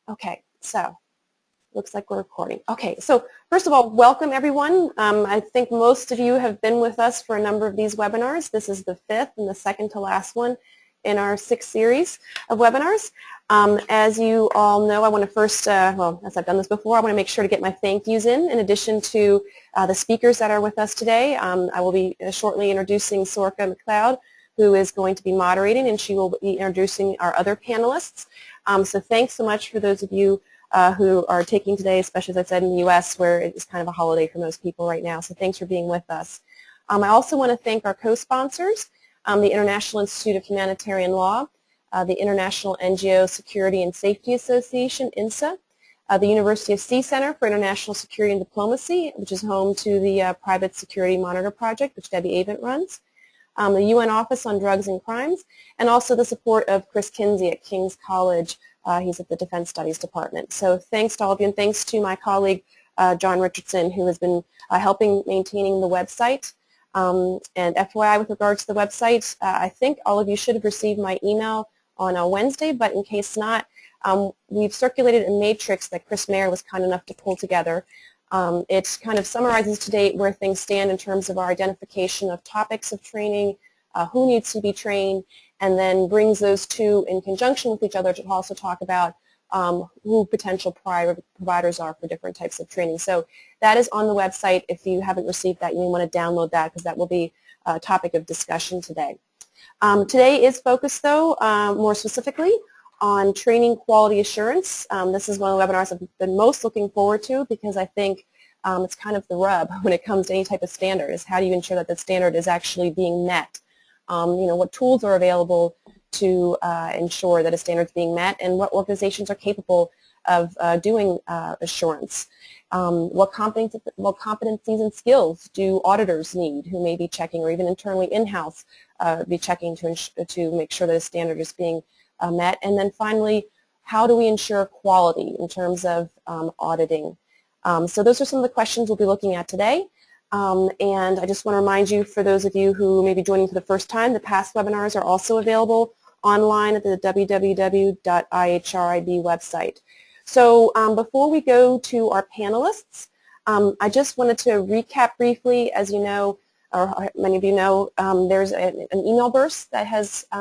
Okay, so looks like we're recording. Okay, so first of all, welcome everyone. I think most of you have been with us for a number of these webinars. This is the fifth and the second to last one in our sixth series of webinars. As you all know, I want to first, well, as I've done this before, I want to make sure to get my thank yous in addition to the speakers that are with us today. I will be shortly introducing Sorka McLeod, who is going to be moderating, and she will be introducing our other panelists. So thanks so much for those of you who are taking today, especially as I said in the U.S. where it's kind of a holiday for most people right now. So thanks for being with us. I also want to thank our co-sponsors, the International Institute of Humanitarian Law, the International NGO Security and Safety Association, INSA, the University of Sea Center for International Security and Diplomacy, which is home to the Private Security Monitor Project, which Debbie Avent runs, the UN Office on Drugs and Crimes, and also the support of Chris Kinsey at King's College. He's at the Defense Studies Department. So thanks to all of you, and thanks to my colleague, John Richardson, who has been helping maintaining the website. And FYI, with regard to the website, I think all of you should have received my email on a Wednesday, but in case not, we've circulated a matrix that Chris Mayer was kind enough to pull together. It kind of summarizes to date where things stand in terms of our identification of topics of training, who needs to be trained, and then brings those two in conjunction with each other to also talk about who potential providers are for different types of training. So that is on the website. If you haven't received that, you may want to download that because that will be a topic of discussion today. Today is focused, though, more specifically on training quality assurance. This is one of the webinars I've been most looking forward to because I think it's kind of the rub when it comes to any type of standard is how do you ensure that the standard is actually being met? What tools are available to ensure that a standard is being met and what organizations are capable of doing assurance. What competencies and skills do auditors need who may be checking or even internally in-house be checking to make sure that a standard is being met. And then finally, how do we ensure quality in terms of auditing? So those are some of the questions we'll be looking at today. And I just want to remind you, for those of you who may be joining for the first time, the past webinars are also available online at the www.ihrib website. So before we go to our panelists, I just wanted to recap briefly. As you know, or many of you know, there's an email burst that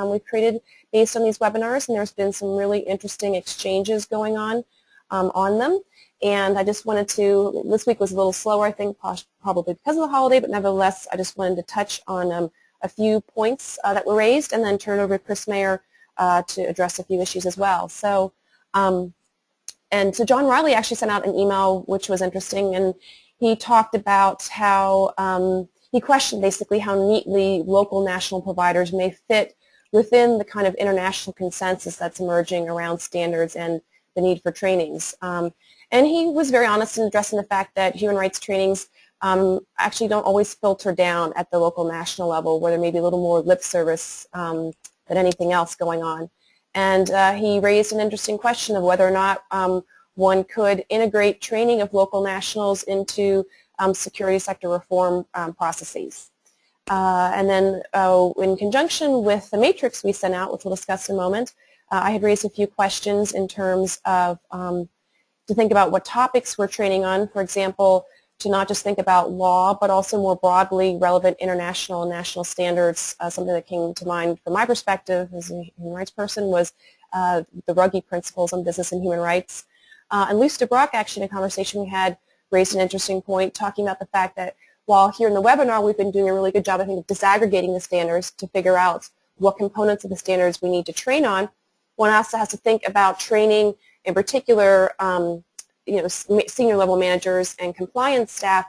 we've created based on these webinars, and there's been some really interesting exchanges going on them. And I just wanted to, this week was a little slower, I think, probably because of the holiday, but nevertheless, I just wanted to touch on a few points that were raised and then turn it over to Chris Mayer to address a few issues as well. So, and so John Riley actually sent out an email which was interesting, and he talked about how, he questioned basically how neatly local national providers may fit within the kind of international consensus that's emerging around standards and the need for trainings. And he was very honest in addressing the fact that human rights trainings actually don't always filter down at the local national level where there may be a little more lip service than anything else going on. And he raised an interesting question of whether or not one could integrate training of local nationals into security sector reform processes. And then in conjunction with the matrix we sent out, which we'll discuss in a moment, I had raised a few questions in terms of to think about what topics we're training on. For example, to not just think about law, but also more broadly relevant international and national standards. Something that came to mind from my perspective as a human rights person was the Ruggie Principles on Business and Human Rights. And Luce de Brock, actually, in a conversation we had, raised an interesting point, talking about the fact that while here in the webinar we've been doing a really good job, I think, of disaggregating the standards to figure out what components of the standards we need to train on, one also has to think about training, in particular, senior level managers and compliance staff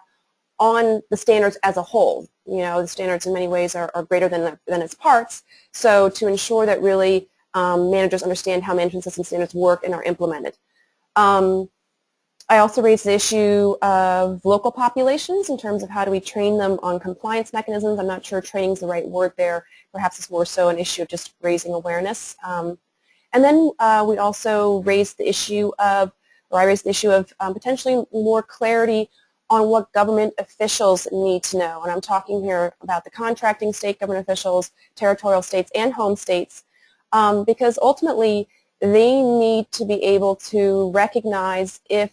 on the standards as a whole. The standards in many ways are greater than its parts. So to ensure that really managers understand how management system standards work and are implemented. I also raised the issue of local populations in terms of how do we train them on compliance mechanisms. I'm not sure training is the right word there. Perhaps it's more so an issue of just raising awareness. And then we also raised the issue of, or I raised the issue of potentially more clarity on what government officials need to know. And I'm talking here about the contracting state government officials, territorial states, and home states, because ultimately they need to be able to recognize if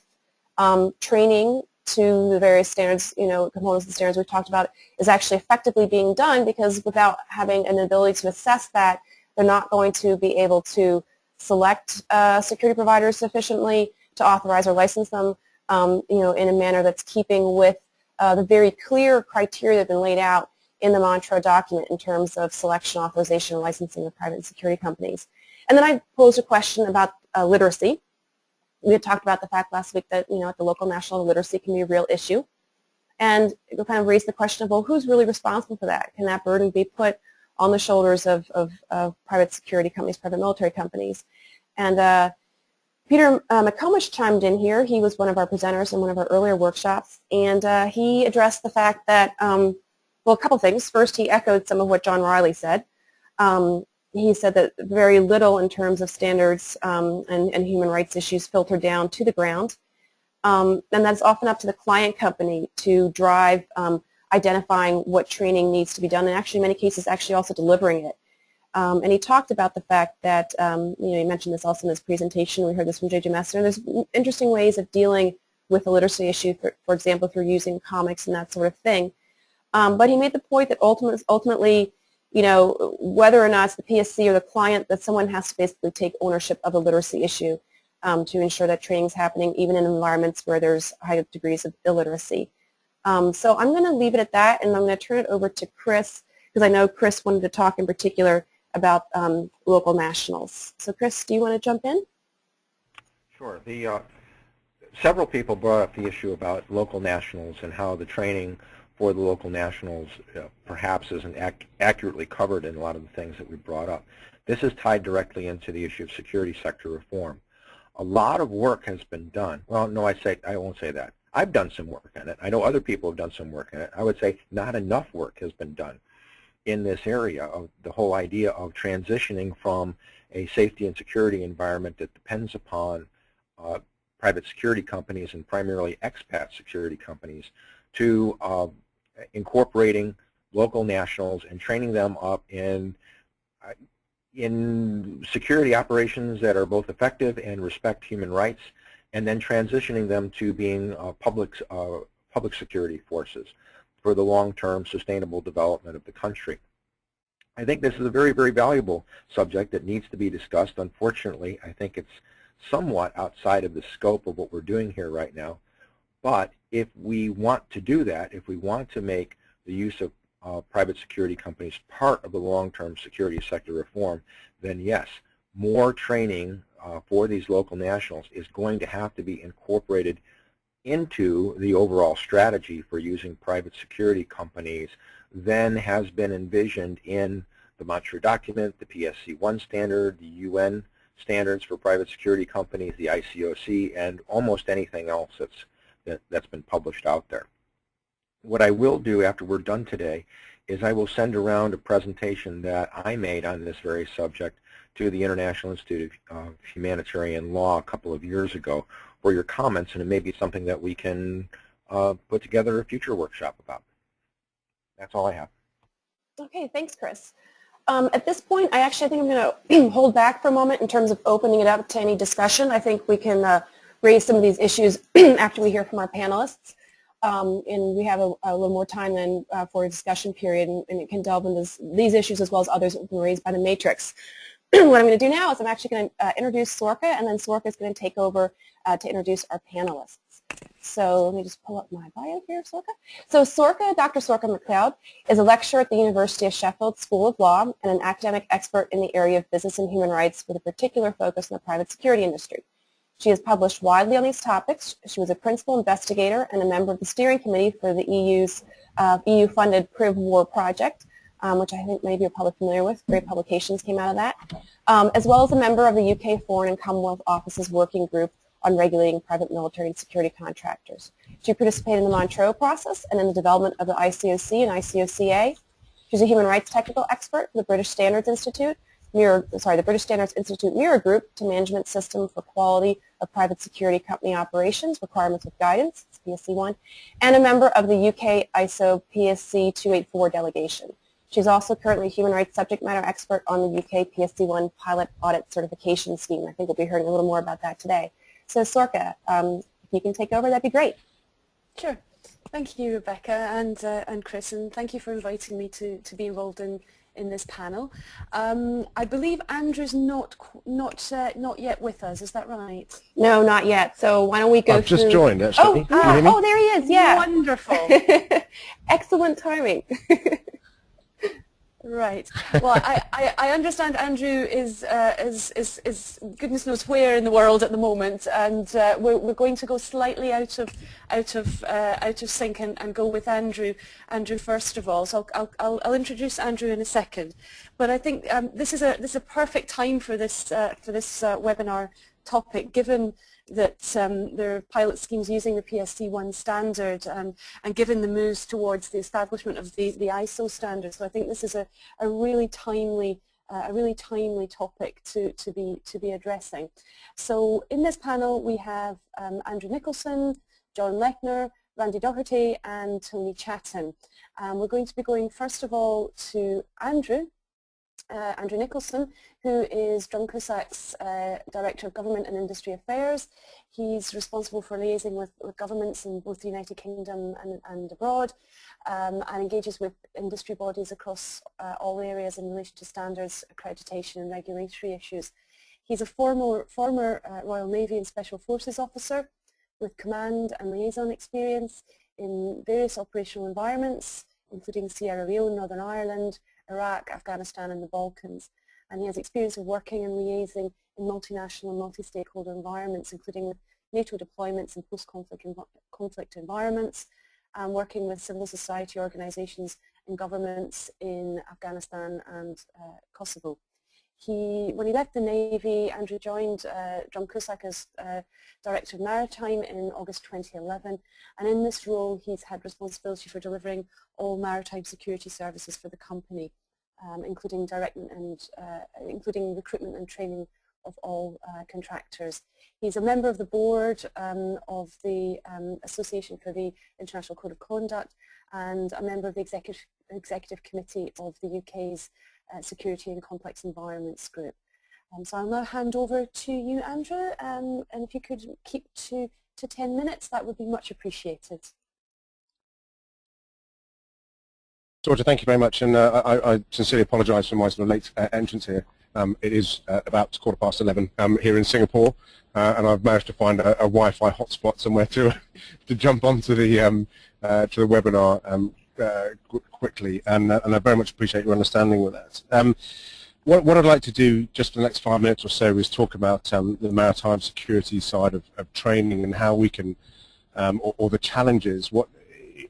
training to the various standards, components of the standards we've talked about is actually effectively being done, because without having an ability to assess that, they're not going to be able to select security providers sufficiently to authorize or license them, in a manner that's keeping with the very clear criteria that have been laid out in the Montreux document in terms of selection, authorization, and licensing of private security companies. And then I posed a question about literacy. We had talked about the fact last week that, at the local national, literacy can be a real issue. And it kind of raised the question of, well, who's really responsible for that? Can that burden be put on the shoulders of private security companies, private military companies? And Peter McComish chimed in here. He was one of our presenters in one of our earlier workshops, and he addressed the fact that, well, a couple things. First, he echoed some of what John Riley said. He said that very little in terms of standards and human rights issues filter down to the ground, and that's often up to the client company to drive identifying what training needs to be done, and actually in many cases actually also delivering it. And he talked about the fact that, he mentioned this also in his presentation, we heard this from J.J. Messner, there's interesting ways of dealing with the literacy issue, for example, through using comics and that sort of thing. But he made the point that ultimately, whether or not it's the PSC or the client, that someone has to basically take ownership of the literacy issue to ensure that training is happening even in environments where there's high degrees of illiteracy. So I'm going to leave it at that, and I'm going to turn it over to Chris, because I know Chris wanted to talk in particular about local nationals. So Chris, do you want to jump in? Sure. Several people brought up the issue about local nationals and how the training for the local nationals perhaps isn't accurately covered in a lot of the things that we brought up. This is tied directly into the issue of security sector reform. A lot of work has been done. Well, no, I won't say that. I've done some work on it. I know other people have done some work on it. I would say not enough work has been done in this area of the whole idea of transitioning from a safety and security environment that depends upon private security companies and primarily expat security companies to incorporating local nationals and training them up in security operations that are both effective and respect human rights, and then transitioning them to being public security forces for the long-term sustainable development of the country. I think this is a very, very valuable subject that needs to be discussed. Unfortunately, I think it's somewhat outside of the scope of what we're doing here right now. But if we want to do that, if we want to make the use of private security companies part of the long-term security sector reform, then yes, more training for these local nationals is going to have to be incorporated into the overall strategy for using private security companies than has been envisioned in the Montreux document, the PSC1 standard, the UN standards for private security companies, the ICOC, and almost anything else that's been published out there. What I will do after we're done today is I will send around a presentation that I made on this very subject to the International Institute of Humanitarian Law a couple of years ago for your comments, and it may be something that we can put together a future workshop about. That's all I have. Okay, thanks, Chris. At this point, I think I'm going to hold back for a moment in terms of opening it up to any discussion. I think we can raise some of these issues after we hear from our panelists. And we have a little more time then for a discussion period, and it can delve into these issues as well as others that have been raised by the matrix. What I'm going to do now is I'm actually going to introduce Sorka, and then Sorka is going to take over to introduce our panelists. So let me just pull up my bio here, Sorka. So Sorka, Dr. Sorka McLeod, is a lecturer at the University of Sheffield School of Law and an academic expert in the area of business and human rights with a particular focus on the private security industry. She has published widely on these topics. She was a principal investigator and a member of the steering committee for the EU's EU-funded PRIV War project, which I think many of you are probably familiar with. Great publications came out of that, as well as a member of the UK Foreign and Commonwealth Office's working group on regulating private military and security contractors. She participated in the Montreux process and in the development of the ICOC and ICOCA. She's a human rights technical expert for the British Standards Institute, the British Standards Institute Mirror Group to Management System for Quality of Private Security Company Operations, Requirements with Guidance, PSC1, and a member of the UK ISO PSC 284 delegation. She's also currently a human rights subject matter expert on the UK PSC1 pilot audit certification scheme. I think we'll be hearing a little more about that today. So Sorka, if you can take over, that'd be great. Sure. Thank you, Rebecca and Chris, and thank you for inviting me to be involved in this panel. I believe Andrew's not yet with us. Is that right? No, not yet. So why don't we go through... I've just joined, actually. Oh, there he is. Yeah. Wonderful. Excellent timing. Right. Well, I understand Andrew is goodness knows where in the world at the moment, and we're going to go slightly out of sync and go with Andrew first of all. So I'll introduce Andrew in a second, but I think this is a perfect time for this webinar topic, given that there are pilot schemes using the PSC1 standard, and given the moves towards the establishment of the ISO standard. So I think this is a really timely topic to be addressing. So in this panel we have Andrew Nicholson, John Lechner, Randy Doherty, and Tony Chatton. We're going to be going first of all to Andrew Nicholson, who is Drumcosac's Director of Government and Industry Affairs. He's responsible for liaising with governments in both the United Kingdom and abroad, and engages with industry bodies across all areas in relation to standards, accreditation and regulatory issues. He's a former Royal Navy and Special Forces officer with command and liaison experience in various operational environments, including Sierra Leone, Northern Ireland, Iraq, Afghanistan and the Balkans. And he has experience of working and liaising in multinational and multi-stakeholder environments, including with NATO deployments in post-conflict environments, and working with civil society organisations and governments in Afghanistan and Kosovo. When he left the Navy, Andrew joined Drumcosac as Director of Maritime in August 2011, and in this role he's had responsibility for delivering all maritime security services for the company, including including recruitment and training of all contractors. He's a member of the board of the Association for the International Code of Conduct, and a member of the executive committee of the UK's Security and Complex Environments Group. So I'll now hand over to you, Andrew, and if you could keep to 10 minutes, that would be much appreciated. Georgia, thank you very much, and I sincerely apologise for my sort of late entrance here. It is about 11:15 here in Singapore, and I've managed to find a Wi-Fi hotspot somewhere to jump onto the webinar quickly, and I very much appreciate your understanding with that. What I'd like to do just for the next 5 minutes or so is talk about the maritime security side of training and how we can, or the challenges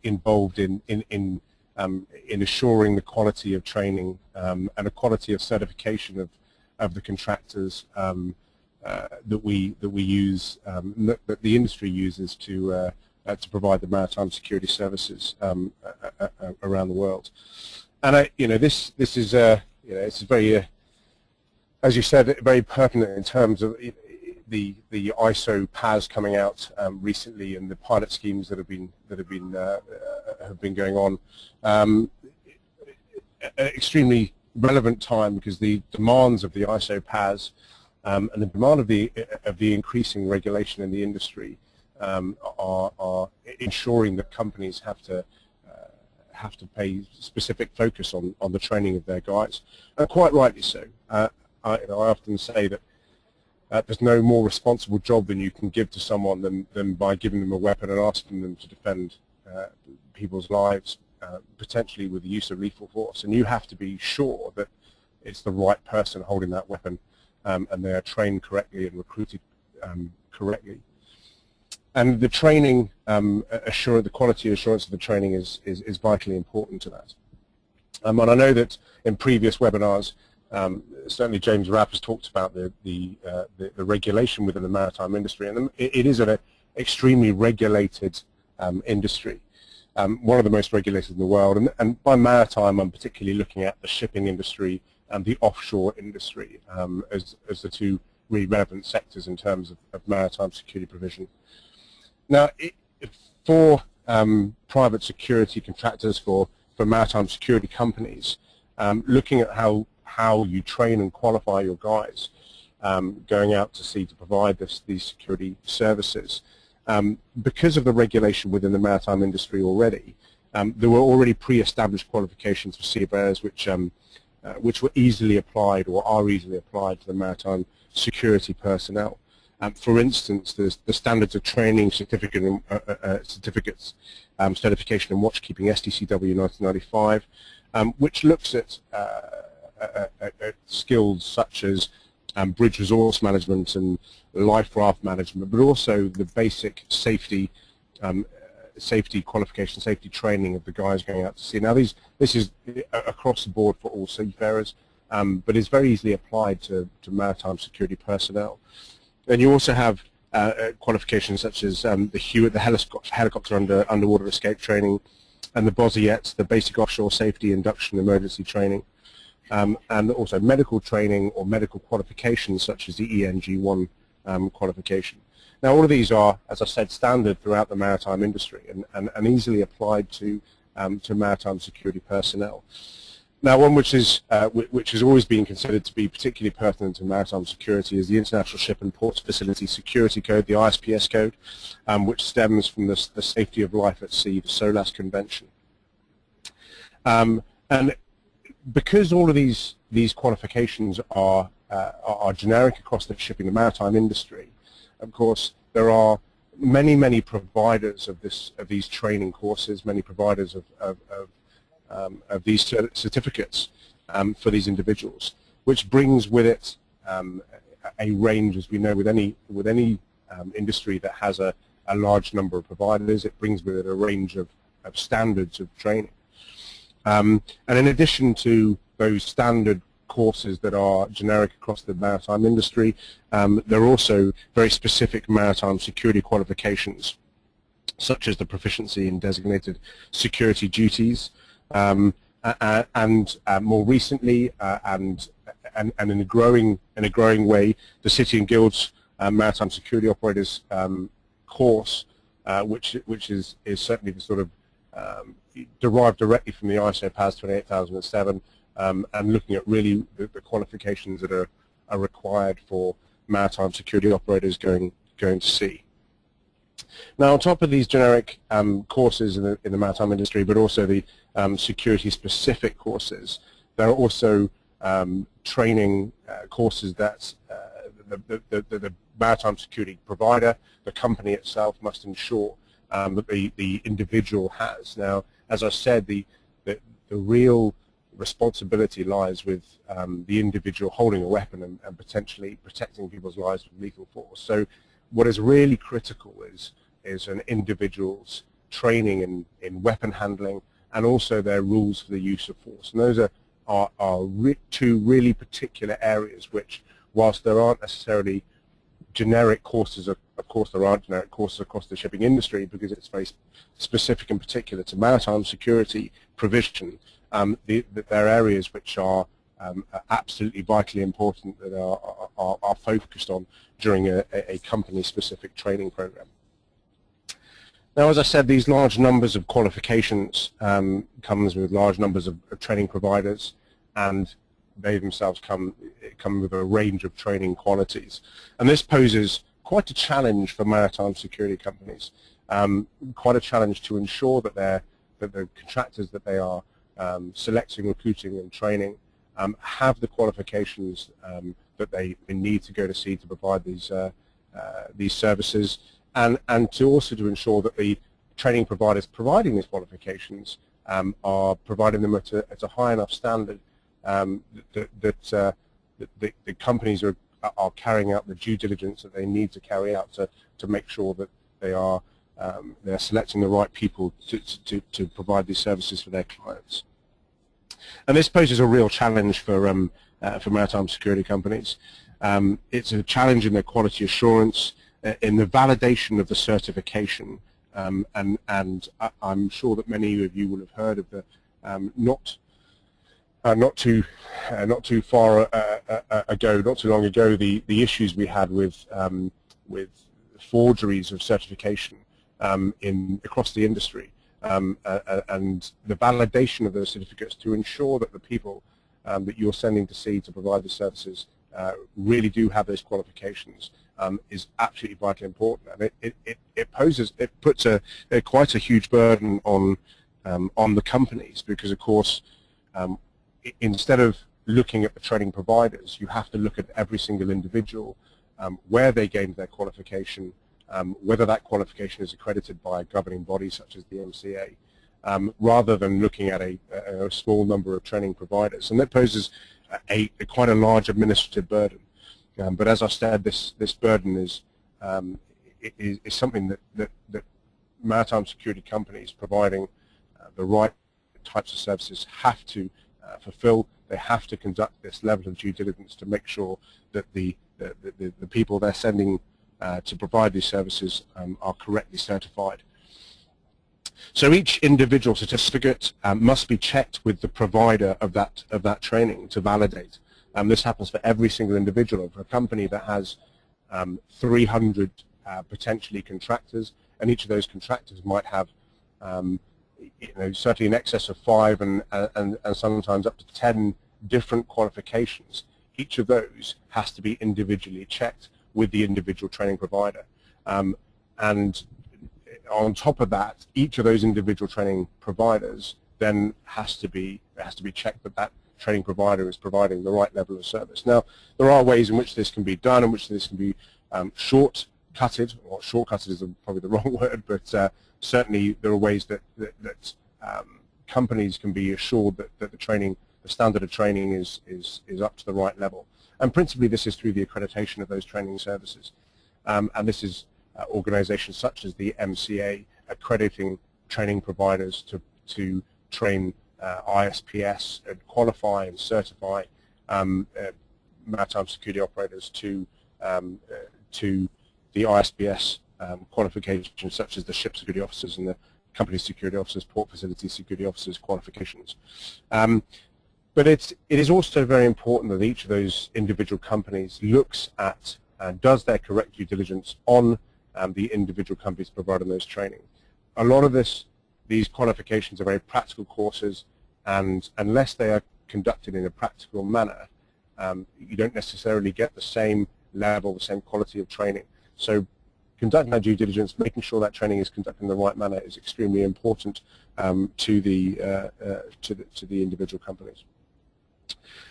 involved in assuring the quality of training and the quality of certification of the contractors that we use, that the industry uses to provide the maritime security services around the world. And this is it's very, as you said, very pertinent in terms of the ISO PAS coming out recently, and the pilot schemes that have been going on. An extremely relevant time, because the demands of the ISO PAS and the demand of the increasing regulation in the industry are ensuring that companies have to pay specific focus on the training of their guys, and quite rightly so. I often say that there's no more responsible job than you can give to someone than by giving them a weapon and asking them to defend people's lives, potentially with the use of lethal force. And you have to be sure that it's the right person holding that weapon, and they are trained correctly and recruited correctly. And the training, the quality assurance of the training is vitally important to that. And I know that in previous webinars, certainly James Rapp has talked about the regulation within the maritime industry, and it is an extremely regulated industry, one of the most regulated in the world. And by maritime, I'm particularly looking at the shipping industry and the offshore industry as the two really relevant sectors in terms of maritime security provision. Now, for private security contractors, for maritime security companies, looking at how you train and qualify your guys going out to sea to provide these security services. Because of the regulation within the maritime industry already, there were already pre-established qualifications for seafarers which were easily applied or are easily applied to the maritime security personnel. For instance, the standards of training certificates, certification and watchkeeping, STCW 1995, which looks at skills such as bridge resource management and life raft management, but also the basic safety qualification, safety training of the guys going out to sea. Now, this is across the board for all seafarers, but is very easily applied to maritime security personnel. And you also have qualifications such as the Hewitt, the helicopter underwater escape training, and the BOSIETs, the basic offshore safety induction emergency training, and also medical training or medical qualifications such as the ENG1 qualification. Now, all of these are, as I said, standard throughout the maritime industry and easily applied to maritime security personnel. Now, one which has always been considered to be particularly pertinent to maritime security is the International Ship and Port Facility Security Code, the ISPS code, which stems from the Safety of Life at Sea, the SOLAS Convention. And because all of these qualifications are generic across the shipping and maritime industry, of course, there are many providers of these training courses, many providers of these certificates for these individuals, which brings with it a range, as we know, with any industry that has a large number of providers. It brings with it a range of standards of training. And in addition to those standard courses that are generic across the maritime industry, there are also very specific maritime security qualifications, such as the proficiency in designated security duties, and more recently, and in a growing way, the City and Guilds Maritime Security Operators course, which is certainly the sort of derived directly from the ISO PAS 28007, and looking at really the qualifications that are required for maritime security operators going to sea. Now, on top of these generic courses in the maritime industry, but also the security-specific courses, there are also training courses that the maritime security provider, the company itself, must ensure that the individual has. Now, as I said, the real responsibility lies with the individual holding a weapon and potentially protecting people's lives with lethal force. So what is really critical is an individual's training in weapon handling and also their rules for the use of force. And those are two really particular areas which, whilst there aren't necessarily generic courses, of course there aren't generic courses across the shipping industry because it's very specific and particular to maritime security provision, there are areas which are absolutely vitally important that are focused on during a company-specific training program. Now, as I said, these large numbers of qualifications comes with large numbers of training providers, and they themselves come with a range of training qualities. And this poses quite a challenge for maritime security companies, quite a challenge to ensure that the contractors that they are selecting, recruiting, and training have the qualifications that they need to go to sea to provide these services, and to also to ensure that the training providers providing these qualifications are providing them at a high enough standard that the companies are carrying out the due diligence that they need to carry out to make sure that they're selecting the right people to provide these services for their clients. And this poses a real challenge for maritime security companies. It's a challenge in their quality assurance, in the validation of the certification, and I'm sure that many of you will have heard of the not too long ago, the issues we had with forgeries of certification across the industry. and the validation of those certificates to ensure that the people that you're sending to sea to provide the services really do have those qualifications is absolutely vitally important, and it puts quite a huge burden on the companies, because of course instead of looking at the training providers, you have to look at every single individual, where they gained their qualification, whether that qualification is accredited by a governing body such as the MCA, rather than looking at a small number of training providers. And that poses quite a large administrative burden. But as I said, this burden is something that maritime security companies providing the right types of services have to fulfill. They have to conduct this level of due diligence to make sure that the people they're sending to provide these services are correctly certified. So each individual certificate must be checked with the provider of that training to validate. This happens for every single individual. For a company that has 300 potentially contractors, and each of those contractors might have certainly in excess of 5 and sometimes up to 10 different qualifications. Each of those has to be individually checked with the individual training provider. And on top of that, each of those individual training providers then has to be checked that training provider is providing the right level of service. Now, there are ways in which this can be done, in which this can be shortcutted, or shortcutted is probably the wrong word, but certainly there are ways that companies can be assured that the standard of training is up to the right level. And principally this is through the accreditation of those training services. And this is organizations such as the MCA accrediting training providers to train ISPS and qualify and certify maritime security operators to the ISPS qualifications, such as the ship security officers and the company security officers, port facility security officers qualifications. But it is also very important that each of those individual companies looks at and does their correct due diligence on the individual companies providing those training. A lot of these qualifications are very practical courses, and unless they are conducted in a practical manner, you don't necessarily get the same level, the same quality of training. So conducting that due diligence, making sure that training is conducted in the right manner is extremely important to the individual companies.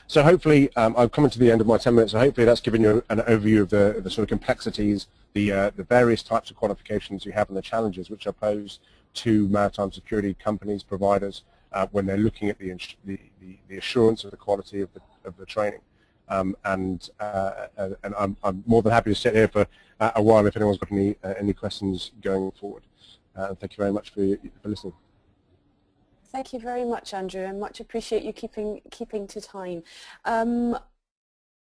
So hopefully, I've come to the end of my 10 minutes, so hopefully that's given you an overview of the sort of complexities, the various types of qualifications you have and the challenges which are posed to maritime security companies, providers, when they're looking at the assurance of the quality of the training. And I'm more than happy to sit here for a while if anyone's got any questions going forward. Thank you very much for listening. Thank you very much, Andrew. I much appreciate you keeping to time.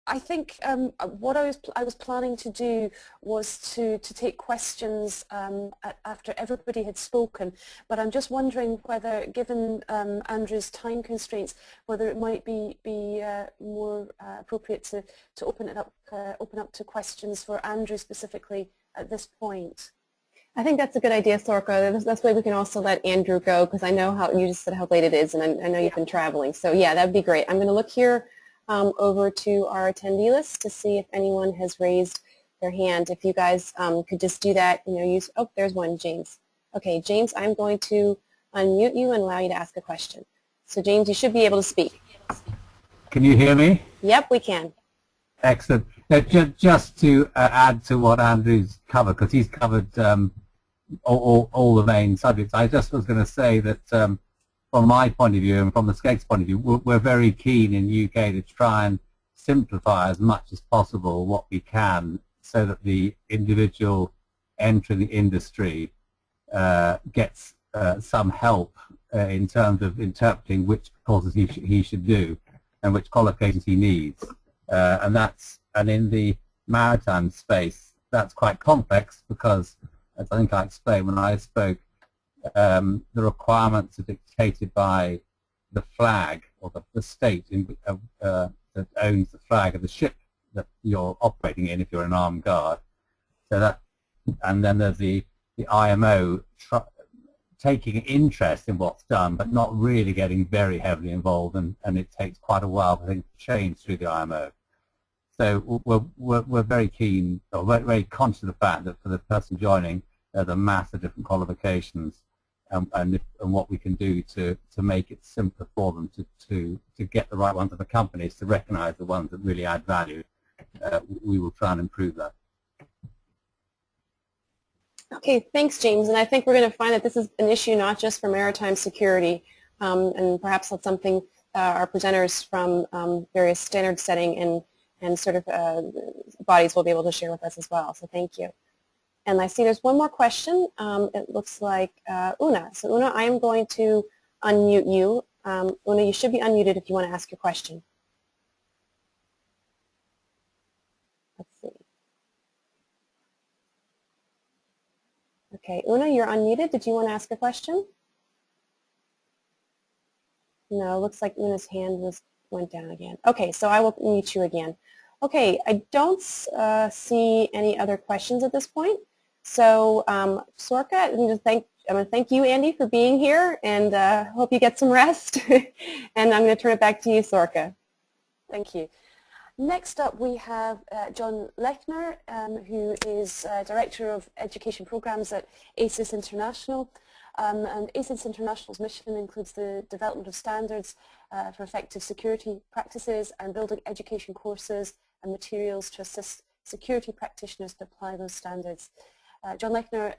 I think what I was planning to do was to take questions after everybody had spoken, but I'm just wondering whether, given Andrew's time constraints, whether it might be more appropriate to open up to questions for Andrew specifically at this point. I think that's a good idea, Sorka. That's why we can also let Andrew go, because I know how you just said how late it is, and I know you've been traveling. So yeah, that would be great. I'm going to look here over to our attendee list to see if anyone has raised their hand. If you guys could just do that, use, oh, there's one, James. Okay, James, I'm going to unmute you and allow you to ask a question. So James, you should be able to speak. Can you hear me? Yep, we can. Excellent. Just to add to what Andrew's covered, because he's covered all the main subjects, I just was going to say that from my point of view and from the SCEG's point of view, we're very keen in the UK to try and simplify as much as possible what we can so that the individual entering the industry gets some help in terms of interpreting which courses he should do and which qualifications he needs. And in the maritime space, that's quite complex because, as I think I explained when I spoke, the requirements are dictated by the flag or the state that owns the flag of the ship that you're operating in if you're an armed guard. So that, and then there's the IMO taking interest in what's done, but not really getting very heavily involved, and it takes quite a while for things to change through the IMO. So we're very keen, or very conscious of the fact that for the person joining, there's a mass of different qualifications, and what we can do to make it simpler for them to get the right ones of the companies, to recognise the ones that really add value. We will try and improve that. Okay, thanks, James. And I think we're going to find that this is an issue not just for maritime security, and perhaps that's something our presenters from various standard setting and sort of bodies will be able to share with us as well. So thank you. And I see there's one more question. It looks like Una. So Una, I am going to unmute you. Una, you should be unmuted if you want to ask your question. Let's see. Okay, Una, you're unmuted. Did you want to ask a question? No, looks like Una's hand went down again. Okay, so I will mute you again. Okay, I don't see any other questions at this point. So Sorka, I'm going to thank you, Andy, for being here, and hope you get some rest. And I'm going to turn it back to you, Sorka. Thank you. Next up we have John Lechner, who is Director of Education Programs at ACES International. And ACES International's mission includes the development of standards for effective security practices and building education courses and materials to assist security practitioners to apply those standards. John Lechner,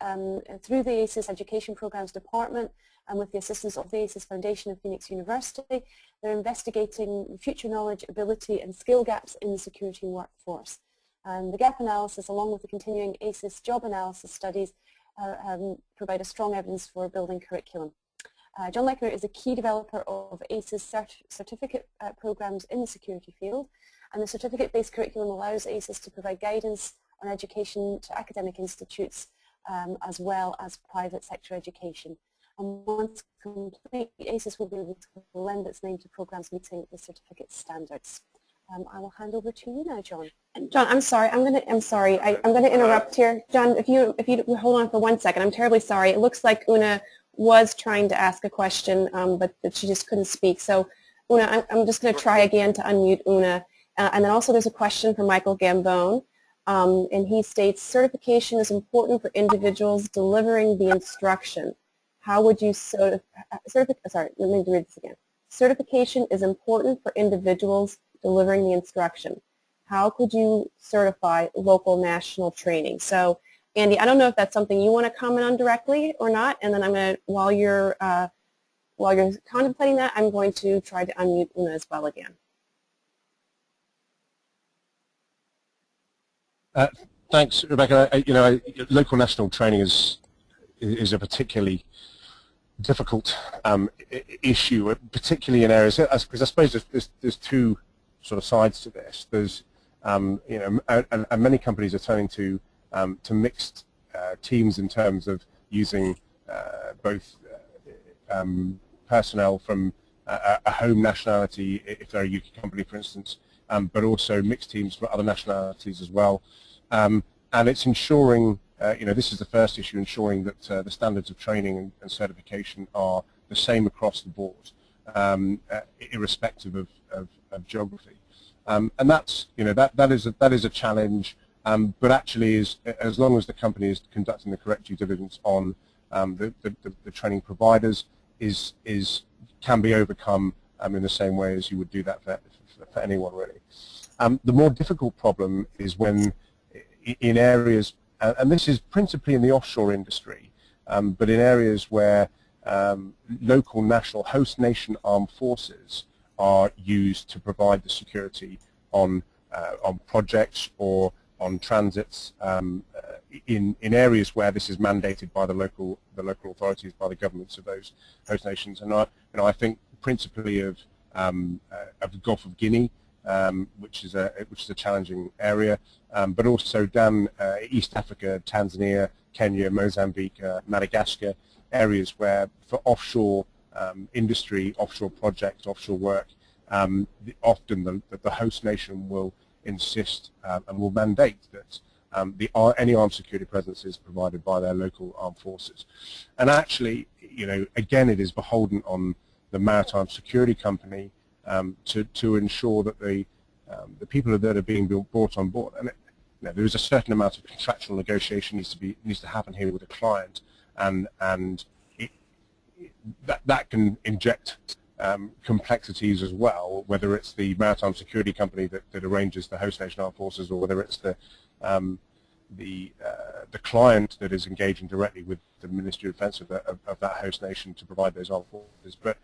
through the ACES Education Programs Department and with the assistance of the ACES Foundation of Phoenix University, they're investigating future knowledge, ability and skill gaps in the security workforce. And the gap analysis, along with the continuing ACES job analysis studies, provide a strong evidence for building curriculum. John Lechner is a key developer of ACES certificate programs in the security field, and the certificate-based curriculum allows ACES to provide guidance on education to academic institutes as well as private sector education. And once complete, ACES will be able to lend its name to programs meeting the certificate standards. I will hand over to you now, John. John, I'm sorry. I'm going to interrupt here. John, if you hold on for 1 second, I'm terribly sorry. It looks like Una was trying to ask a question, but she just couldn't speak. So, Una, I'm just going to try again to unmute Una. And then also there's a question from Michael Gambone, and he states, certification is important for individuals delivering the instruction. How would you sorry, let me read this again. Certification is important for individuals delivering the instruction. How could you certify local national training? So, Andy, I don't know if that's something you want to comment on directly or not, and then I'm going to, while you're contemplating that, I'm going to try to unmute Una as well again. Thanks, Rebecca. Local national training is a particularly difficult issue, particularly in areas, because I suppose there's two sort of sides to this. There's and many companies are turning to mixed teams in terms of using both personnel from a home nationality, if they're a UK company, for instance, but also mixed teams from other nationalities as well. And it's ensuring, this is the first issue, ensuring that the standards of training and certification are the same across the board, irrespective of geography. And that's, that is a challenge, but actually as long as the company is conducting the correct due diligence on the training providers, can be overcome in the same way as you would do that for anyone, really. The more difficult problem is when in areas, and this is principally in the offshore industry, but in areas where local national host nation armed forces are used to provide the security on projects or on transits in areas where this is mandated by the local authorities, by the governments of those host nations. And I think principally of the Gulf of Guinea, which is a challenging area, but also down East Africa, Tanzania, Kenya, Mozambique, Madagascar, areas where for offshore industry, offshore projects, offshore work, often the host nation will insist and will mandate that any armed security presence is provided by their local armed forces. And actually, again, it is beholden on the maritime security company to ensure that the people that are being brought on board, and there is a certain amount of contractual negotiation needs to happen here with the client, and that can inject complexities as well, whether it's the maritime security company that arranges the host nation armed forces, or whether it's the client that is engaging directly with the Ministry of Defence of that host nation to provide those armed forces. But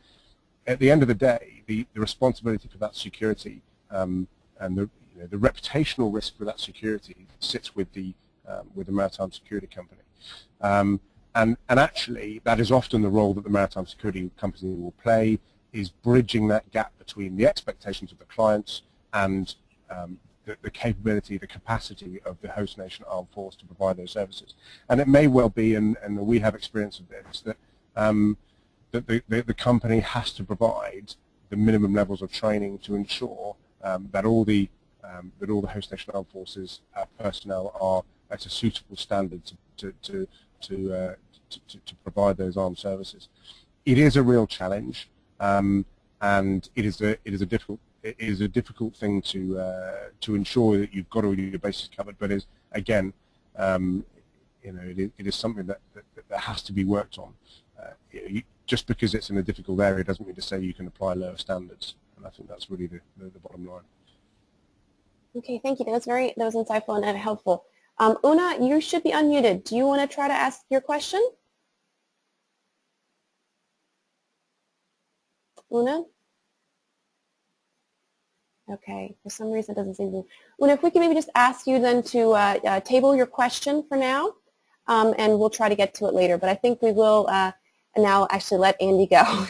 at the end of the day, the responsibility for that security and the reputational risk for that security sits with the maritime security company. And actually, that is often the role that the maritime security company will play, is bridging that gap between the expectations of the clients and the capability, the capacity of the host nation armed force to provide those services. And it may well be, and we have experience of this, that the company has to provide the minimum levels of training to ensure that all the host nation armed forces personnel are at a suitable standard to provide those armed services. It is a real challenge, and it is a difficult thing to ensure that you've got all your bases covered. But again, it is something that has to be worked on. Just because it's in a difficult area doesn't mean to say you can apply lower standards, and I think that's really the bottom line. Okay, thank you. That was insightful and helpful. Una, you should be unmuted. Do you want to try to ask your question? Una? Okay, for some reason it doesn't seem to. Una, if we can maybe just ask you then to table your question for now, and we'll try to get to it later. But I think we will now actually let Andy go,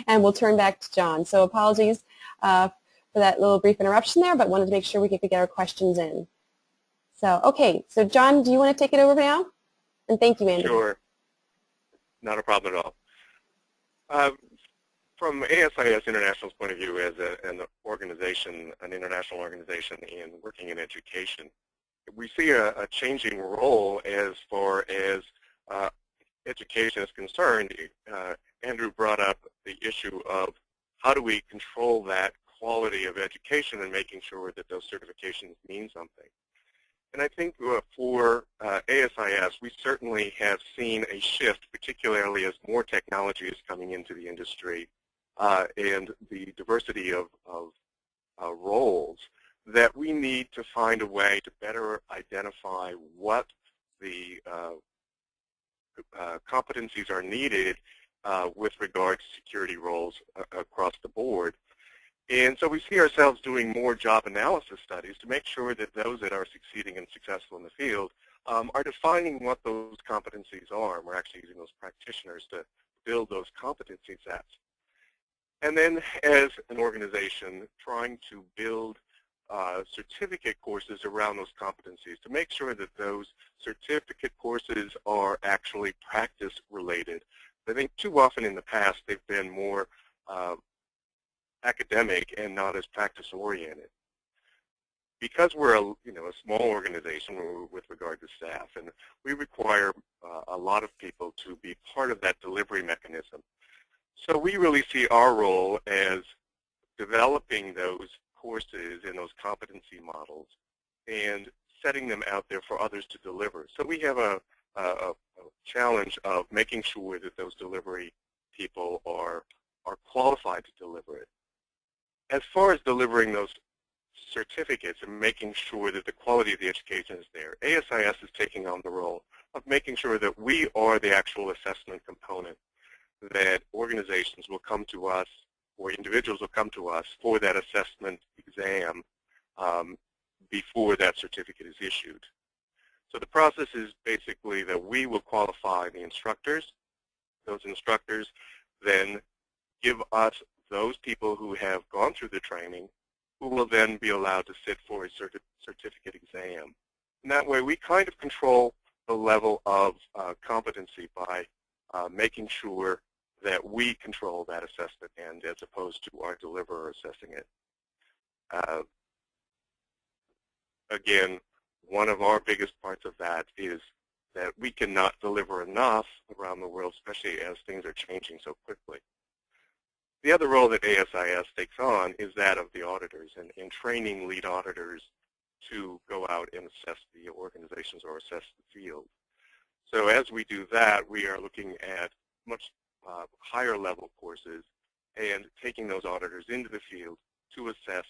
and we'll turn back to John. So apologies for that little brief interruption there, but wanted to make sure we could get our questions in. So, okay, so John, do you want to take it over now? And thank you, Andy. Sure. Not a problem at all. From ASIS International's point of view, as an organization, an international organization in working in education, we see a changing role as far as education is concerned. Andrew brought up the issue of how do we control that quality of education and making sure that those certifications mean something. And I think for ASIS, we certainly have seen a shift, particularly as more technology is coming into the industry and the diversity of roles, that we need to find a way to better identify what the competencies are needed with regard to security roles across the board. And so we see ourselves doing more job analysis studies to make sure that those that are succeeding and successful in the field are defining what those competencies are. And we're actually using those practitioners to build those competency sets. And then as an organization, trying to build certificate courses around those competencies to make sure that those certificate courses are actually practice related. I think too often in the past they've been more academic and not as practice oriented. Because we're a small organization with regard to staff, and we require a lot of people to be part of that delivery mechanism. So we really see our role as developing those courses and those competency models and setting them out there for others to deliver. So we have a challenge of making sure that those delivery people are qualified to deliver it. As far as delivering those certificates and making sure that the quality of the education is there, ASIS is taking on the role of making sure that we are the actual assessment component, that organizations will come to us or individuals will come to us for that assessment exam before that certificate is issued. So the process is basically that we will qualify the instructors. Those instructors then give us those people who have gone through the training, who will then be allowed to sit for a certificate exam. And that way we kind of control the level of competency by making sure that we control that assessment end as opposed to our deliverer assessing it. Again, one of our biggest parts of that is that we cannot deliver enough around the world, especially as things are changing so quickly. The other role that ASIS takes on is that of the auditors and in training lead auditors to go out and assess the organizations or assess the field. So as we do that, we are looking at much higher level courses and taking those auditors into the field to assess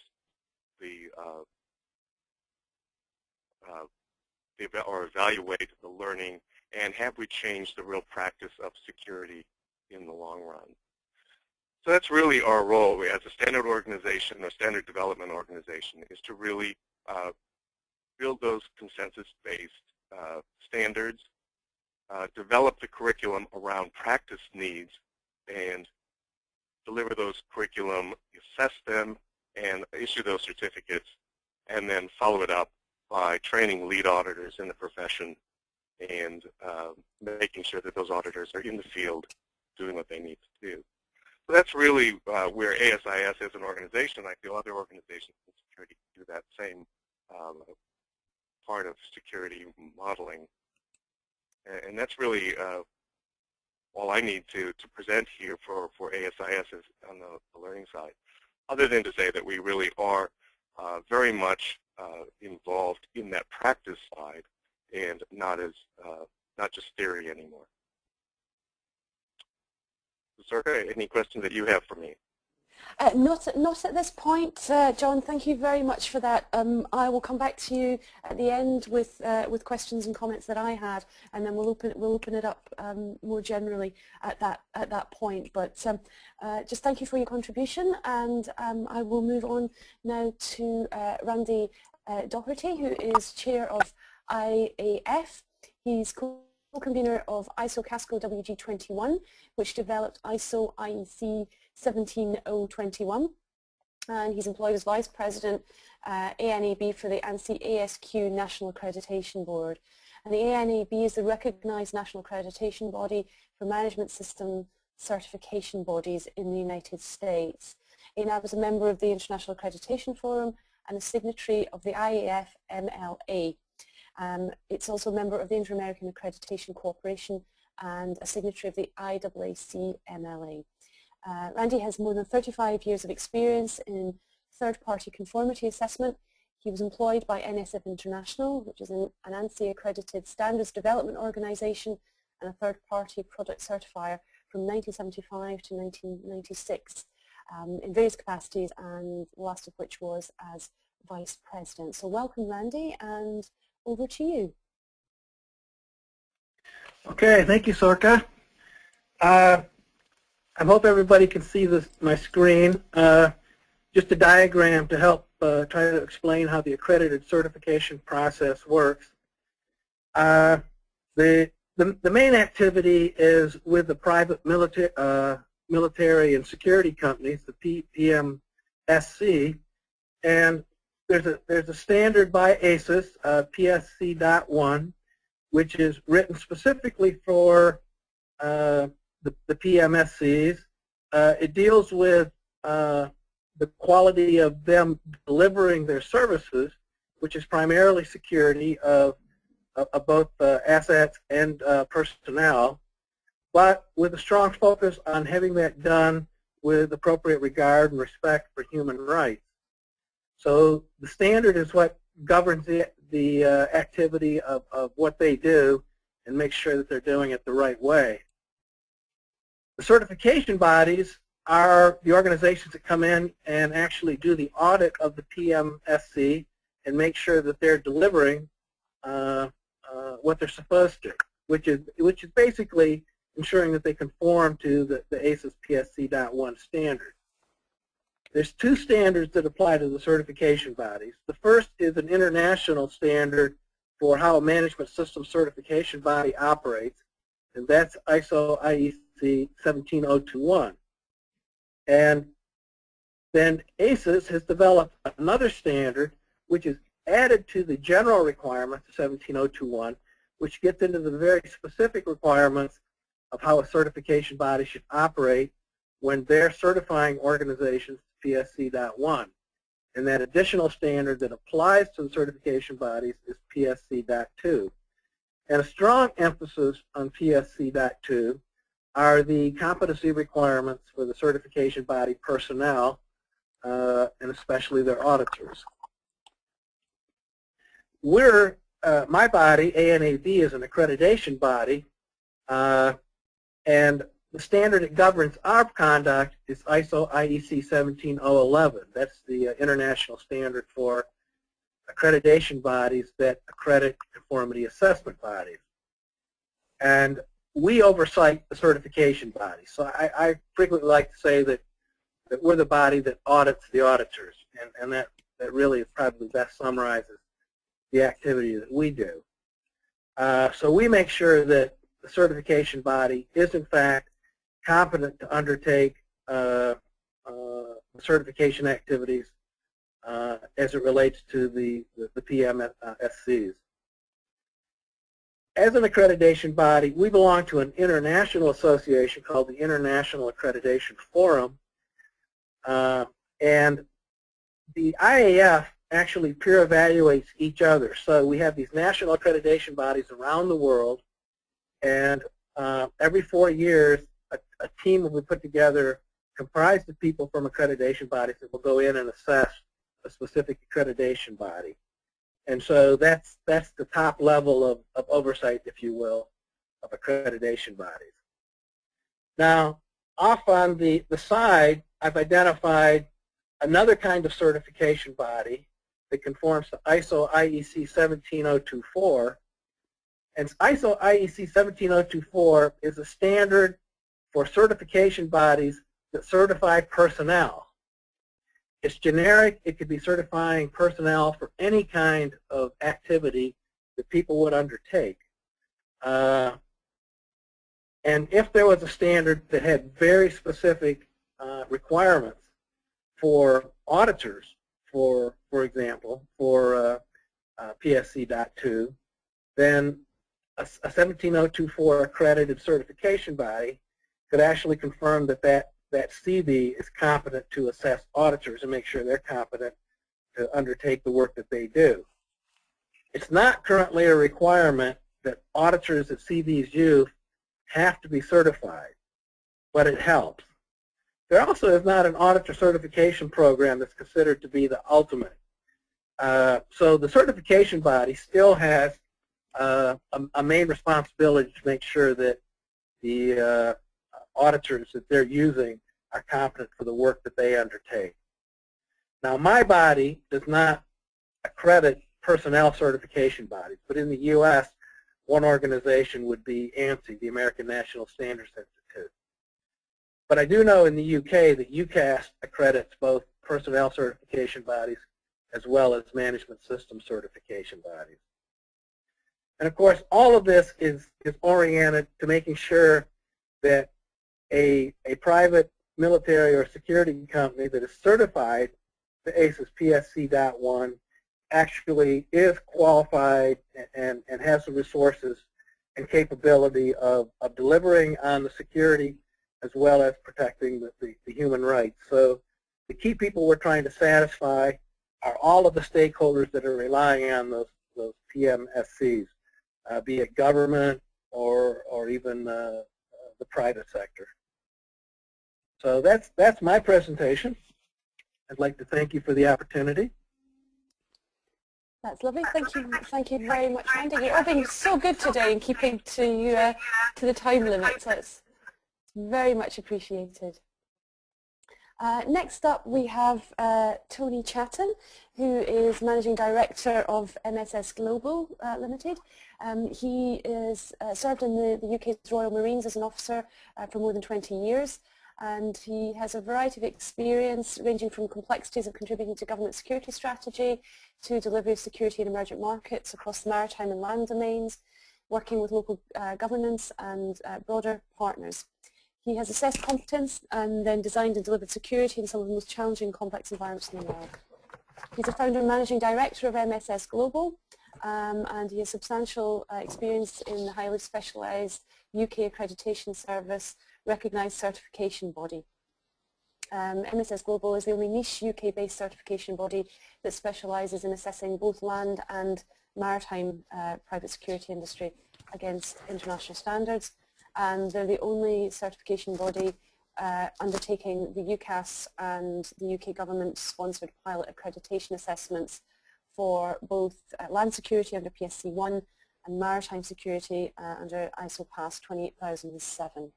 or evaluate the learning, and have we changed the real practice of security in the long run. So that's really our role as a standard organization, a standard development organization, is to really build those consensus-based standards, develop the curriculum around practice needs, and deliver those curriculum, assess them, and issue those certificates, and then follow it up by training lead auditors in the profession and making sure that those auditors are in the field doing what they need to do. So that's really where ASIS as an organization, I feel other organizations in security do that same part of security modeling. And that's really all I need to present here for ASIS on the learning side, other than to say that we really are very much involved in that practice side and not just theory anymore. Sorka, any questions that you have for me? Not at this point, John. Thank you very much for that. I will come back to you at the end with questions and comments that I had, and then we'll open it up more generally at that point. But just thank you for your contribution, and I will move on now to Randy Doherty, who is chair of IAF. He's co-convener of ISO Casco WG21, which developed ISO IEC 17021, and he's employed as Vice President ANAB for the ANSI ASQ National Accreditation Board. And the ANAB is the recognized national accreditation body for management system certification bodies in the United States. ANAB is a member of the International Accreditation Forum and a signatory of the IAF MLA. It's also a member of the Inter-American Accreditation Cooperation and a signatory of the IAAC MLA. Randy has more than 35 years of experience in third-party conformity assessment. He was employed by NSF International, which is an ANSI accredited standards development organization and a third-party product certifier from 1975 to 1996 in various capacities, and the last of which was as Vice President. So welcome, Randy, and over to you. Okay, thank you, Sorka. I hope everybody can see my screen. Just a diagram to help try to explain how the accredited certification process works. The main activity is with the private military and security companies, the PMSC, and there's a standard by ASIS, PSC.1, which is written specifically for the PMSCs. It deals with the quality of them delivering their services, which is primarily security of both assets and personnel, but with a strong focus on having that done with appropriate regard and respect for human rights. So the standard is what governs the activity of what they do and makes sure that they're doing it the right way. The certification bodies are the organizations that come in and actually do the audit of the PMSC and make sure that they're delivering what they're supposed to, which is basically ensuring that they conform to the ASIS PSC.1 standard. There's two standards that apply to the certification bodies. The first is an international standard for how a management system certification body operates, and that's ISO IEC 17021. And then ASIS has developed another standard which is added to the general requirements of 17021, which gets into the very specific requirements of how a certification body should operate when they're certifying organizations to PSC.1. And that additional standard that applies to the certification bodies is PSC.2. And a strong emphasis on PSC.2 are the competency requirements for the certification body personnel, and especially their auditors. My body, ANAB, is an accreditation body, and the standard that governs our conduct is ISO IEC 17011. That's the international standard for accreditation bodies that accredit conformity assessment bodies. And we oversight the certification body. So I frequently like to say that we're the body that audits the auditors, and that really probably best summarizes the activity that we do. So we make sure that the certification body is in fact competent to undertake certification activities as it relates to the PMSCs. As an accreditation body, we belong to an international association called the International Accreditation Forum, and the IAF actually peer evaluates each other. So we have these national accreditation bodies around the world, and every 4 years a team will be put together comprised of people from accreditation bodies that will go in and assess a specific accreditation body. And so that's the top level of oversight, if you will, of accreditation bodies. Now, off on the side, I've identified another kind of certification body that conforms to ISO IEC 17024. And ISO IEC 17024 is a standard for certification bodies that certify personnel. It's generic. It could be certifying personnel for any kind of activity that people would undertake. And if there was a standard that had very specific requirements for auditors, for example, for PSC.2, then a 17024 accredited certification body could actually confirm that CV is competent to assess auditors and make sure they're competent to undertake the work that they do. It's not currently a requirement that auditors that CVs use have to be certified, but it helps. There also is not an auditor certification program that's considered to be the ultimate. So the certification body still has a main responsibility to make sure that the auditors that they're using are competent for the work that they undertake. Now, my body does not accredit personnel certification bodies, but in the U.S., one organization would be ANSI, the American National Standards Institute. But I do know in the U.K. that UCAS accredits both personnel certification bodies as well as management system certification bodies. And of course, all of this is oriented to making sure that a private military or security company that is certified to ACES PSC.1 actually is qualified and has the resources and capability of delivering on the security as well as protecting the human rights. So the key people we're trying to satisfy are all of the stakeholders that are relying on those PMSCs, be it government or even the private sector. So that's my presentation. I'd like to thank you for the opportunity. That's lovely. Thank you very much, Andy. You're all being so good today in keeping to the time limits. That's very much appreciated. Next up, we have Tony Chatton, who is Managing Director of MSS Global Limited. He is served in the UK's Royal Marines as an officer for more than 20 years. And he has a variety of experience ranging from complexities of contributing to government security strategy to delivery of security in emerging markets across the maritime and land domains, working with local governance and broader partners. He has assessed competence and then designed and delivered security in some of the most challenging complex environments in the world. He's a founder and managing director of MSS Global, and he has substantial experience in the highly specialised UK accreditation service recognised certification body. MSS Global is the only niche UK-based certification body that specialises in assessing both land and maritime private security industry against international standards, and they're the only certification body undertaking the UCAS and the UK government-sponsored pilot accreditation assessments for both land security under PSC 1 and maritime security under ISO PAS 28007.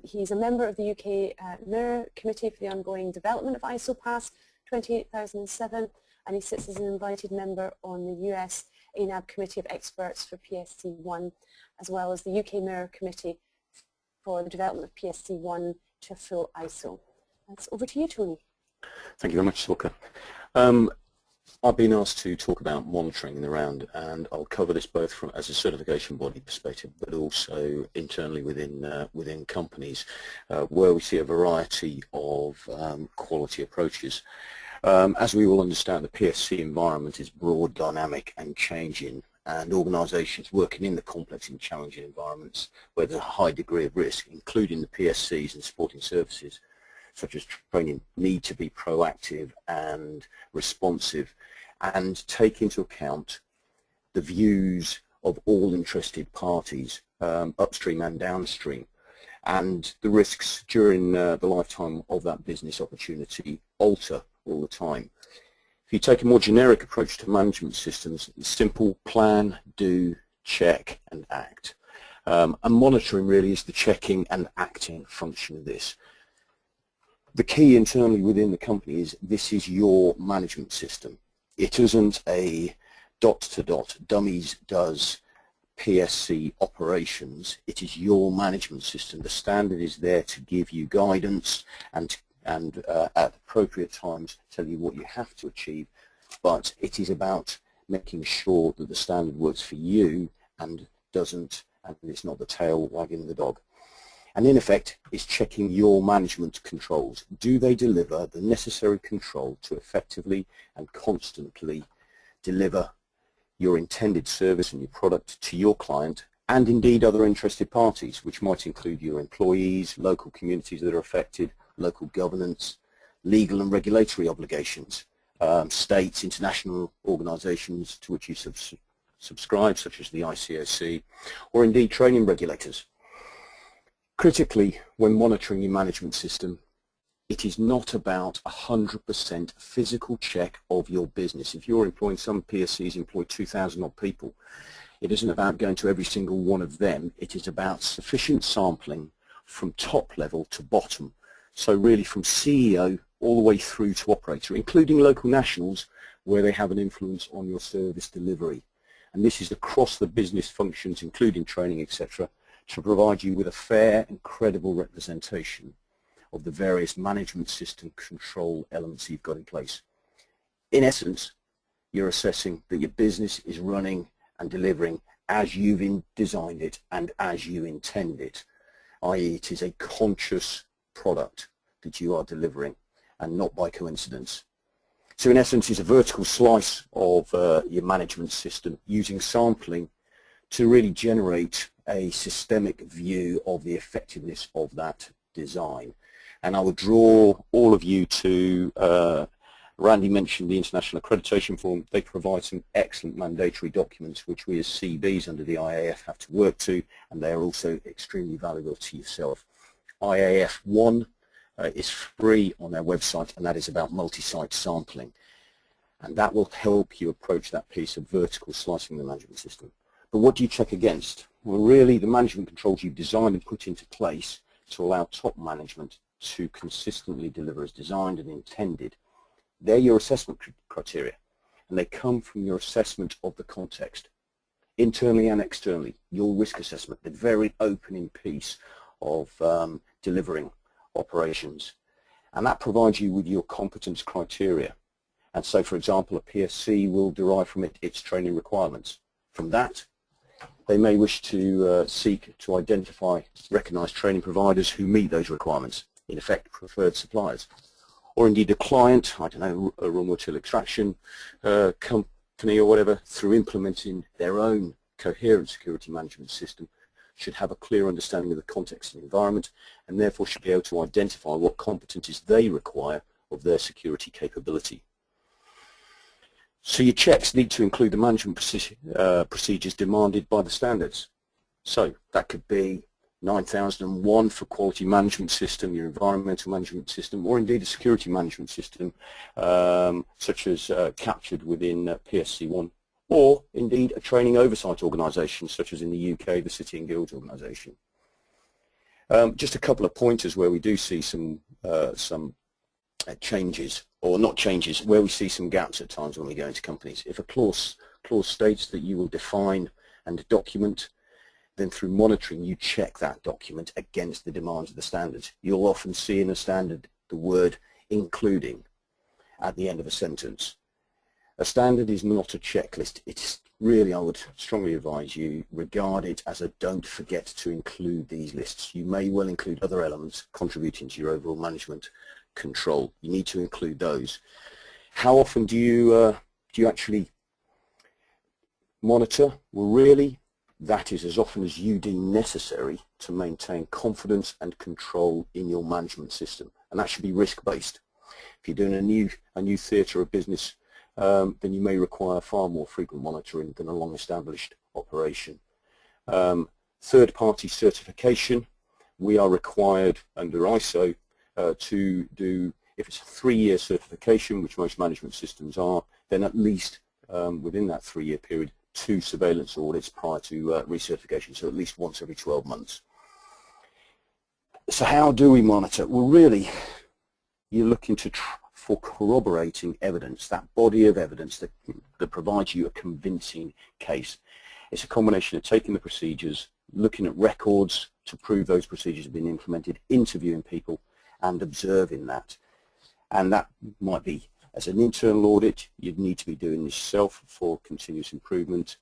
He's a member of the UK Mirror Committee for the ongoing development of ISO PAS 28007, and he sits as an invited member on the US ANAB Committee of Experts for PSC 1, as well as the UK Mirror Committee for the development of PSC 1 to a full ISO. That's over to you, Tony. Thank you very much, Sorka. I've been asked to talk about monitoring in the round, and I'll cover this both from as a certification body perspective, but also internally within companies, where we see a variety of quality approaches. As we all understand, the PSC environment is broad, dynamic, and changing, and organisations working in the complex and challenging environments where there's a high degree of risk, including the PSCs and supporting services, such as training, need to be proactive and responsive and take into account the views of all interested parties, upstream and downstream, and the risks during the lifetime of that business opportunity alter all the time. If you take a more generic approach to management systems, simple: plan, do, check, and act. And monitoring really is the checking and acting function of this. The key internally within the company is this is your management system. It isn't a dot-to-dot, dummies does PSC operations. It is your management system. The standard is there to give you guidance and at appropriate times tell you what you have to achieve, but it is about making sure that the standard works for you and it's not the tail wagging the dog. And in effect, it's checking your management controls. Do they deliver the necessary control to effectively and constantly deliver your intended service and your product to your client and indeed other interested parties, which might include your employees, local communities that are affected, local governance, legal and regulatory obligations, states, international organisations to which you subscribe, such as the ICOC, or indeed training regulators. Critically, when monitoring your management system, it is not about 100% physical check of your business. If you're employing, some PSCs employ 2,000 odd people, it isn't about going to every single one of them. It is about sufficient sampling from top level to bottom. So really from CEO all the way through to operator, including local nationals where they have an influence on your service delivery. And this is across the business functions, including training, etc., to provide you with a fair and credible representation of the various management system control elements you've got in place. In essence, you're assessing that your business is running and delivering as you've designed it and as you intend it, i.e. it is a conscious product that you are delivering and not by coincidence. So in essence, it's a vertical slice of your management system using sampling to really generate a systemic view of the effectiveness of that design. And I would draw all of you to, Randy mentioned the International Accreditation Forum. They provide some excellent mandatory documents which we as CBs under the IAF have to work to, and they are also extremely valuable to yourself. IAF 1 is free on their website, and that is about multi-site sampling. And that will help you approach that piece of vertical slicing the management system. But what do you check against? Well, really the management controls you've designed and put into place to allow top management to consistently deliver as designed and intended. They're your assessment criteria, and they come from your assessment of the context, internally and externally, your risk assessment, the very opening piece of delivering operations. And that provides you with your competence criteria. And so, for example, a PSC will derive from it its training requirements. From that, they may wish to seek to identify recognised training providers who meet those requirements, in effect preferred suppliers. Or indeed a client, I don't know, a raw material extraction company or whatever, through implementing their own coherent security management system, should have a clear understanding of the context and environment, and therefore should be able to identify what competencies they require of their security capability. So your checks need to include the management procedures demanded by the standards. So that could be 9001 for quality management system, your environmental management system, or indeed a security management system such as captured within PSC 1, or indeed a training oversight organisation such as in the UK, the City and Guilds organisation. Just a couple of pointers where we do see some changes, or not changes, where we see some gaps at times when we go into companies. If a clause states that you will define and document, then through monitoring you check that document against the demands of the standards. You'll often see in a standard the word including at the end of a sentence. A standard is not a checklist. It's really, I would strongly advise you regard it as a don't forget to include these lists. You may well include other elements contributing to your overall management control. You need to include those. How often do you actually monitor? Well, really, that is as often as you deem necessary to maintain confidence and control in your management system, and that should be risk-based. If you're doing a new theatre of business, then you may require far more frequent monitoring than a long-established operation. Third-party certification, we are required under ISO to do, if it's a 3-year certification, which most management systems are, then at least within that 3-year period, 2 surveillance audits prior to recertification, so at least once every 12 months. So how do we monitor? Well, really, you're looking for corroborating evidence, that body of evidence that provides you a convincing case. It's a combination of taking the procedures, looking at records to prove those procedures have been implemented, interviewing people, and observing that. And that might be, as an internal audit, you'd need to be doing this yourself for continuous improvement.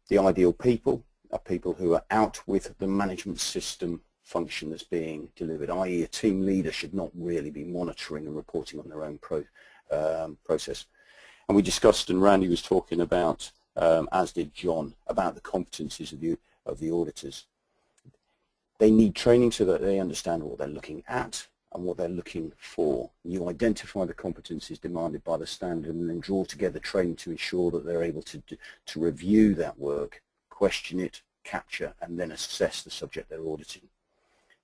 The ideal people are people who are out with the management system function that's being delivered, i.e. a team leader should not really be monitoring and reporting on their own process. And we discussed, and Randy was talking about, as did John, about the competencies of the auditors. They need training so that they understand what they're looking at and what they're looking for. You identify the competencies demanded by the standard and then draw together training to ensure that they're able to review that work, question it, capture, and then assess the subject they're auditing.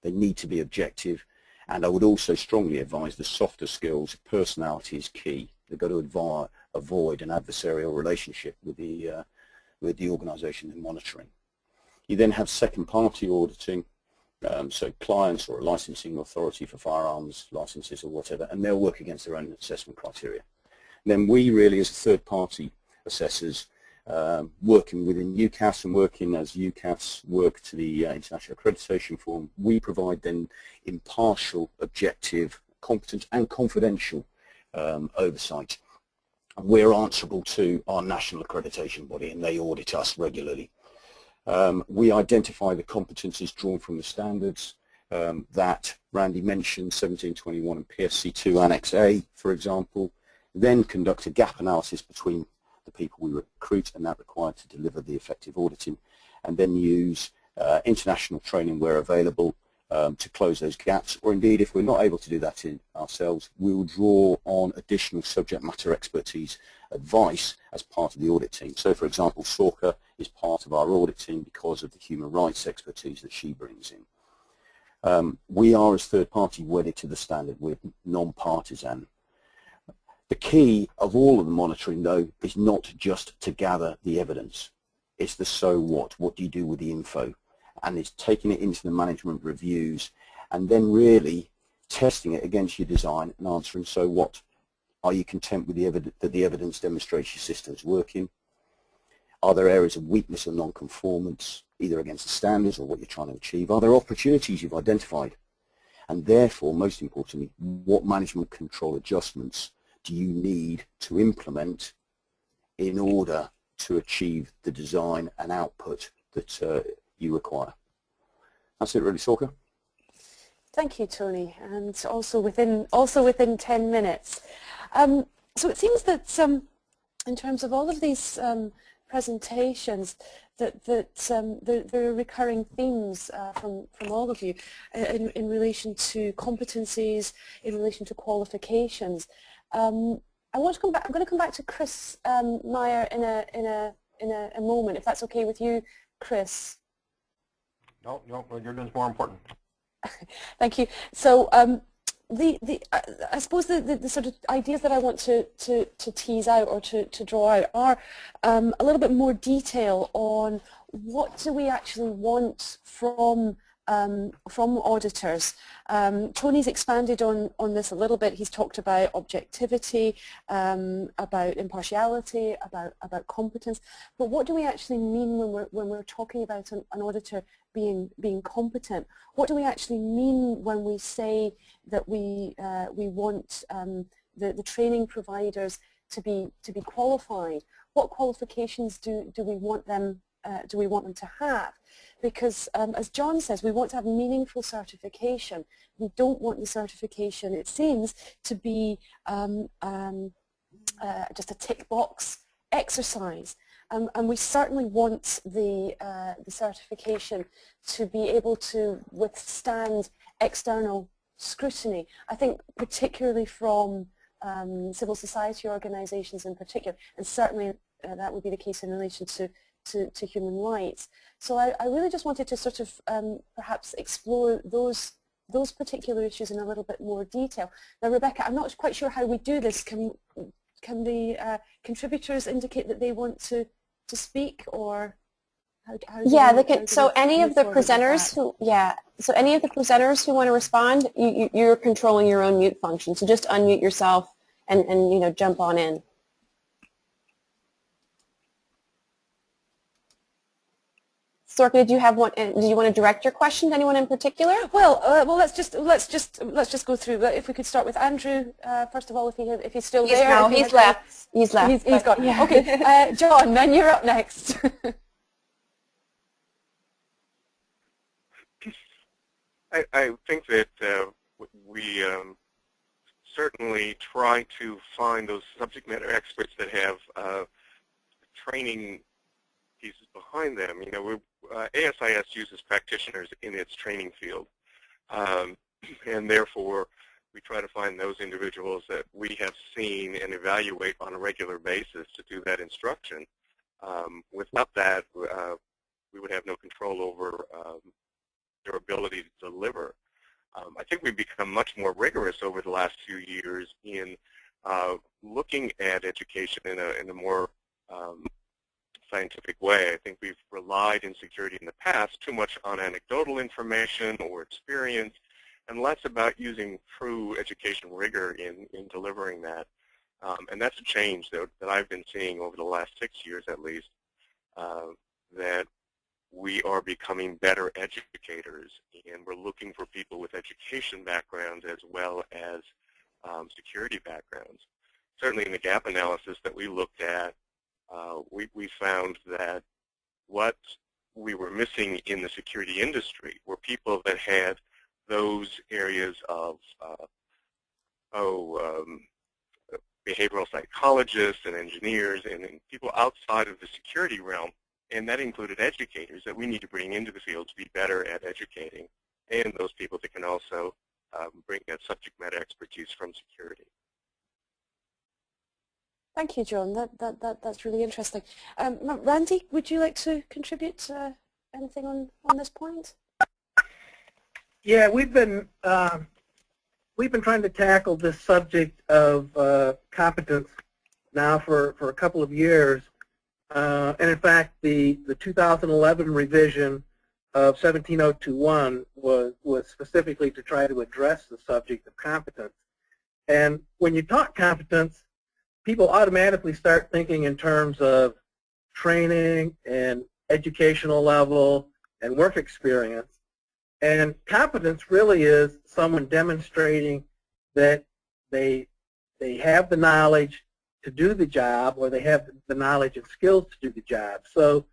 They need to be objective, and I would also strongly advise the softer skills. Personality is key. They've got to avoid an adversarial relationship with the organisation they're monitoring. You then have second-party auditing, so clients or a licensing authority for firearms licenses or whatever, and they'll work against their own assessment criteria. And then we really, as third-party assessors, working within UCAS and working as UCAS work to the International Accreditation Forum, we provide then impartial, objective, competent and confidential oversight. And we're answerable to our national accreditation body, and they audit us regularly. We identify the competencies drawn from the standards that Randy mentioned, 1721 and PSC 2 Annex A, for example, then conduct a gap analysis between the people we recruit and that required to deliver the effective auditing, and then use international training where available to close those gaps, or indeed if we're not able to do that ourselves, we'll draw on additional subject matter expertise advice as part of the audit team. So for example, Sorka is part of our audit team because of the human rights expertise that she brings in. We are, as third party, wedded to the standard. We're non-partisan. The key of all of the monitoring, though, is not just to gather the evidence. It's the so what. What do you do with the info? And it's taking it into the management reviews and then really testing it against your design and answering so what. Are you content with that the evidence demonstrates your system's working? Are there areas of weakness or non-conformance, either against the standards or what you're trying to achieve? Are there opportunities you've identified? And therefore, most importantly, what management control adjustments do you need to implement in order to achieve the design and output that you require? That's it really, Sorka. Thank you, Tony, and also within 10 minutes. So it seems that in terms of all of these presentations that there are recurring themes from all of you in relation to competencies, in relation to qualifications. I want to come back. I'm going to come back to Chris Meyer in a moment, if that's okay with you, Chris. No, your turn is more important. Thank you. So I suppose the sort of ideas that I want to tease out or to draw out are a little bit more detail on what do we actually want from auditors. Tony's expanded on this a little bit. He's talked about objectivity, about impartiality, about competence. But what do we actually mean when we're talking about an auditor being competent? What do we actually mean when we say that we want the training providers to be qualified? What qualifications do we want them to have? Because as John says, we want to have meaningful certification. We don't want the certification, it seems, to be just a tick box exercise. And we certainly want the certification to be able to withstand external scrutiny. I think particularly from civil society organizations in particular, and certainly that would be the case in relation to human rights. So I really just wanted to sort of perhaps explore those particular issues in a little bit more detail. Now, Rebecca, I'm not quite sure how we do this. Can the contributors indicate that they want to speak, or how so any of the presenters who want to respond, you're controlling your own mute function. So just unmute yourself and jump on in. Sorka, did you have one? Did you want to direct your question to anyone in particular? Well, let's just go through. If we could start with Andrew first of all, if he's still there. No, he's left. He's left. He's gone. Yeah. Okay, John, then you're up next. I think that we certainly try to find those subject matter experts that have training pieces behind them. ASIS uses practitioners in its training field, and therefore we try to find those individuals that we have seen and evaluate on a regular basis to do that instruction. Without that, we would have no control over their ability to deliver. I think we've become much more rigorous over the last few years in looking at education in a more scientific way. I think we've relied in security in the past too much on anecdotal information or experience, and less about using true education rigor in delivering that. And that's a change that I've been seeing over the last 6 years at least, that we are becoming better educators, and we're looking for people with education backgrounds as well as security backgrounds. Certainly in the gap analysis that we looked at, we found that what we were missing in the security industry were people that had those areas of behavioral psychologists and engineers and people outside of the security realm, and that included educators that we need to bring into the field to be better at educating, and those people that can also bring that subject matter expertise from security. Thank you, John. That's really interesting. Randy, would you like to contribute anything on this point? Yeah, we've been trying to tackle this subject of competence now for a couple of years, and in fact, the 2011 revision of 17021 was specifically to try to address the subject of competence. And when you talk competence, people automatically start thinking in terms of training and educational level and work experience. And competence really is someone demonstrating that they have the knowledge to do the job, or they have the knowledge and skills to do the job. So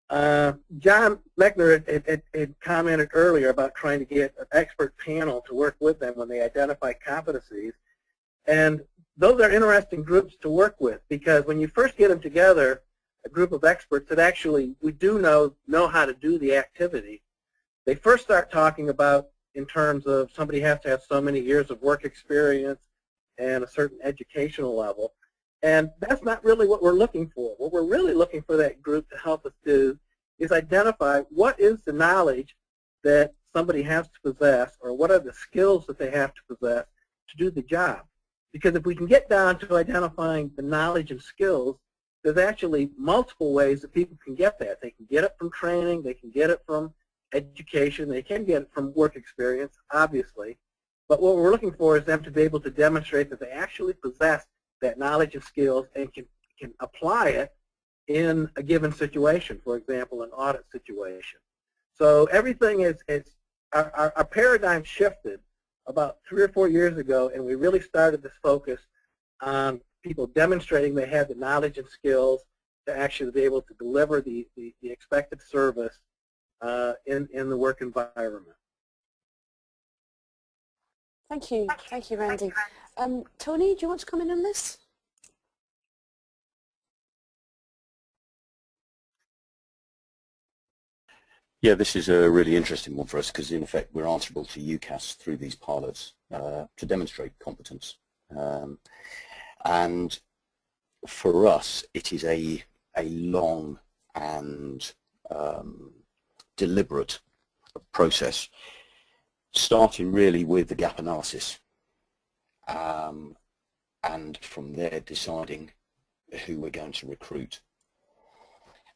John Lechner had commented earlier about trying to get an expert panel to work with them when they identify competencies. And those are interesting groups to work with, because when you first get them together, a group of experts that actually we do know how to do the activity. They first start talking about in terms of somebody has to have so many years of work experience and a certain educational level. And that's not really what we're looking for. What we're really looking for that group to help us do is identify what is the knowledge that somebody has to possess, or what are the skills that they have to possess to do the job. Because if we can get down to identifying the knowledge and skills, there's actually multiple ways that people can get that. They can get it from training, they can get it from education, they can get it from work experience, obviously. But what we're looking for is them to be able to demonstrate that they actually possess that knowledge and skills and can apply it in a given situation, for example, an audit situation. So everything is our paradigm shifted about 3 or 4 years ago, and we really started this focus on people demonstrating they had the knowledge and skills to actually be able to deliver the expected service in the work environment. Thank you, Randy. Tony, do you want to come in on this? Yeah, this is a really interesting one for us because, in effect, we're answerable to UCAS through these pilots to demonstrate competence. And for us, it is a long and deliberate process, starting really with the gap analysis, and from there deciding who we're going to recruit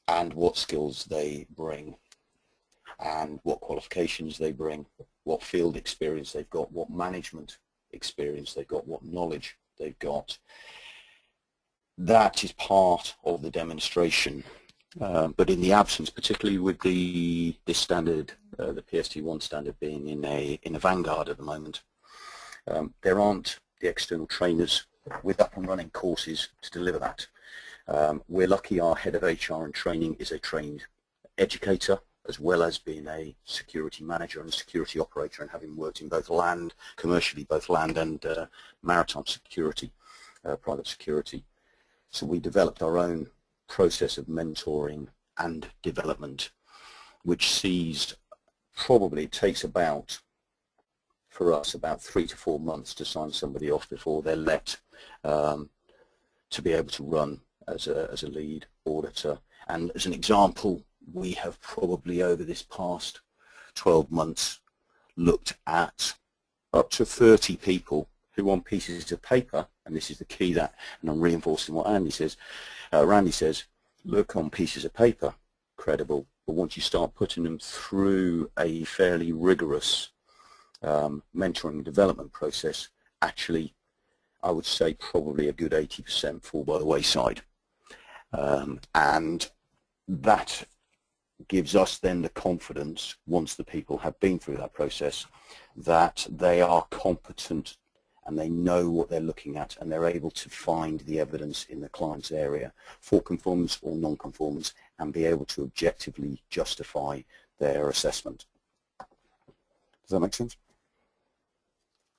and what skills they bring and what qualifications they bring, what field experience they've got, what management experience they've got, what knowledge they've got. That is part of the demonstration. But in the absence, particularly with this standard, the PST1 standard being in a vanguard at the moment, there aren't the external trainers with up and running courses to deliver that. We're lucky our head of HR and training is a trained educator, as well as being a security manager and a security operator, and having worked in both land, commercially, both land and maritime security, private security. So we developed our own process of mentoring and development, which sees probably it takes about, for us, about 3 to 4 months to sign somebody off before they're let to be able to run as a lead auditor. And as an example, we have probably over this past 12 months looked at up to 30 people who on pieces of paper, and this is the key that, and I'm reinforcing what Randy says, look on pieces of paper, credible, but once you start putting them through a fairly rigorous mentoring and development process, actually I would say probably a good 80% fall by the wayside. And that gives us then the confidence, once the people have been through that process, that they are competent and they know what they're looking at, and they're able to find the evidence in the client's area for conformance or non-conformance and be able to objectively justify their assessment. Does that make sense?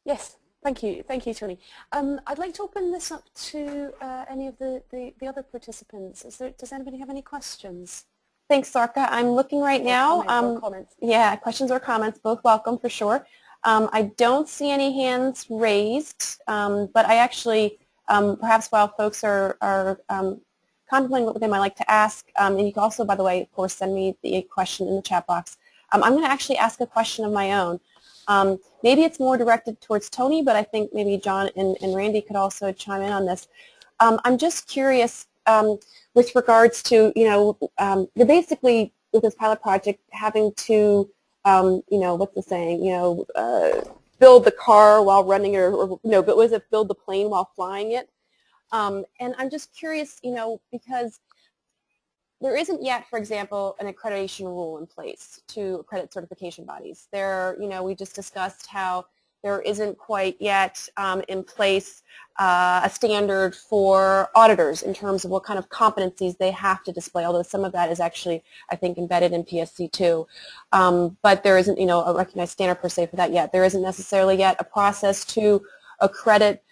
Yes, thank you, Tony. I'd like to open this up to any of the other participants. Does anybody have any questions? Thanks, Sarka. I'm looking right now. Comments. Yeah, questions or comments, both welcome for sure. I don't see any hands raised, but I actually, perhaps while folks are contemplating what they might like to ask, and you can also, by the way, of course, send me the question in the chat box. I'm going to actually ask a question of my own. Maybe it's more directed towards Tony, but I think maybe John and Randy could also chime in on this. I'm just curious with regards to, you're basically, with this pilot project, having to, what's the saying, build the car while running, but was it build the plane while flying it? And I'm just curious, because there isn't yet, for example, an accreditation rule in place to accredit certification bodies. There, we just discussed how there isn't quite yet in place a standard for auditors in terms of what kind of competencies they have to display, although some of that is actually, I think, embedded in PSC2. But there isn't, a recognized standard per se for that yet. There isn't necessarily yet a process to accredit,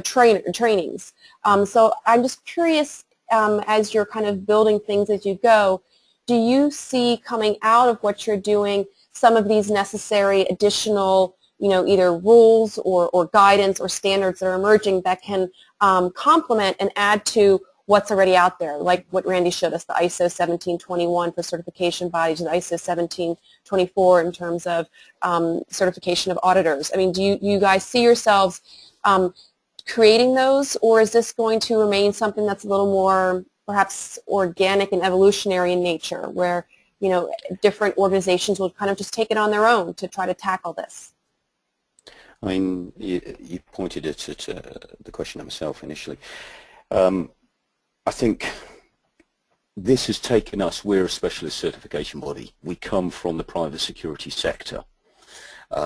trainings. So I'm just curious, as you're kind of building things as you go, do you see coming out of what you're doing some of these necessary additional, either rules or guidance or standards that are emerging that can complement and add to what's already out there, like what Randy showed us, the ISO 1721 for certification bodies, the ISO 1724 in terms of certification of auditors? I mean, do you guys see yourselves creating those, or is this going to remain something that's a little more perhaps organic and evolutionary in nature, where different organizations will kind of just take it on their own to try to tackle this? I mean, you pointed it at the question of myself initially. I think this has taken us, we're a specialist certification body. We come from the private security sector.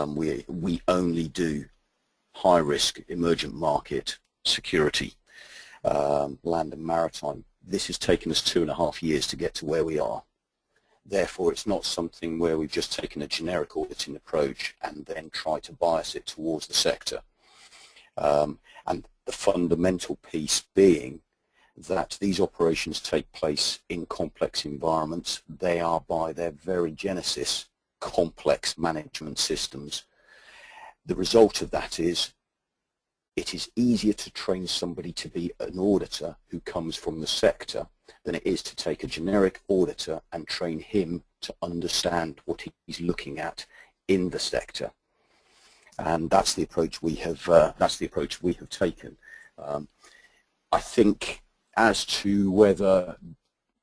We only do high-risk emergent market security, land and maritime. This has taken us 2.5 years to get to where we are. Therefore, it's not something where we've just taken a generic auditing approach and then try to bias it towards the sector. And the fundamental piece being that these operations take place in complex environments. They are, by their very genesis, complex management systems. The result of that is it is easier to train somebody to be an auditor who comes from the sector than it is to take a generic auditor and train him to understand what he's looking at in the sector. And that's the approach we have. Taken. I think as to whether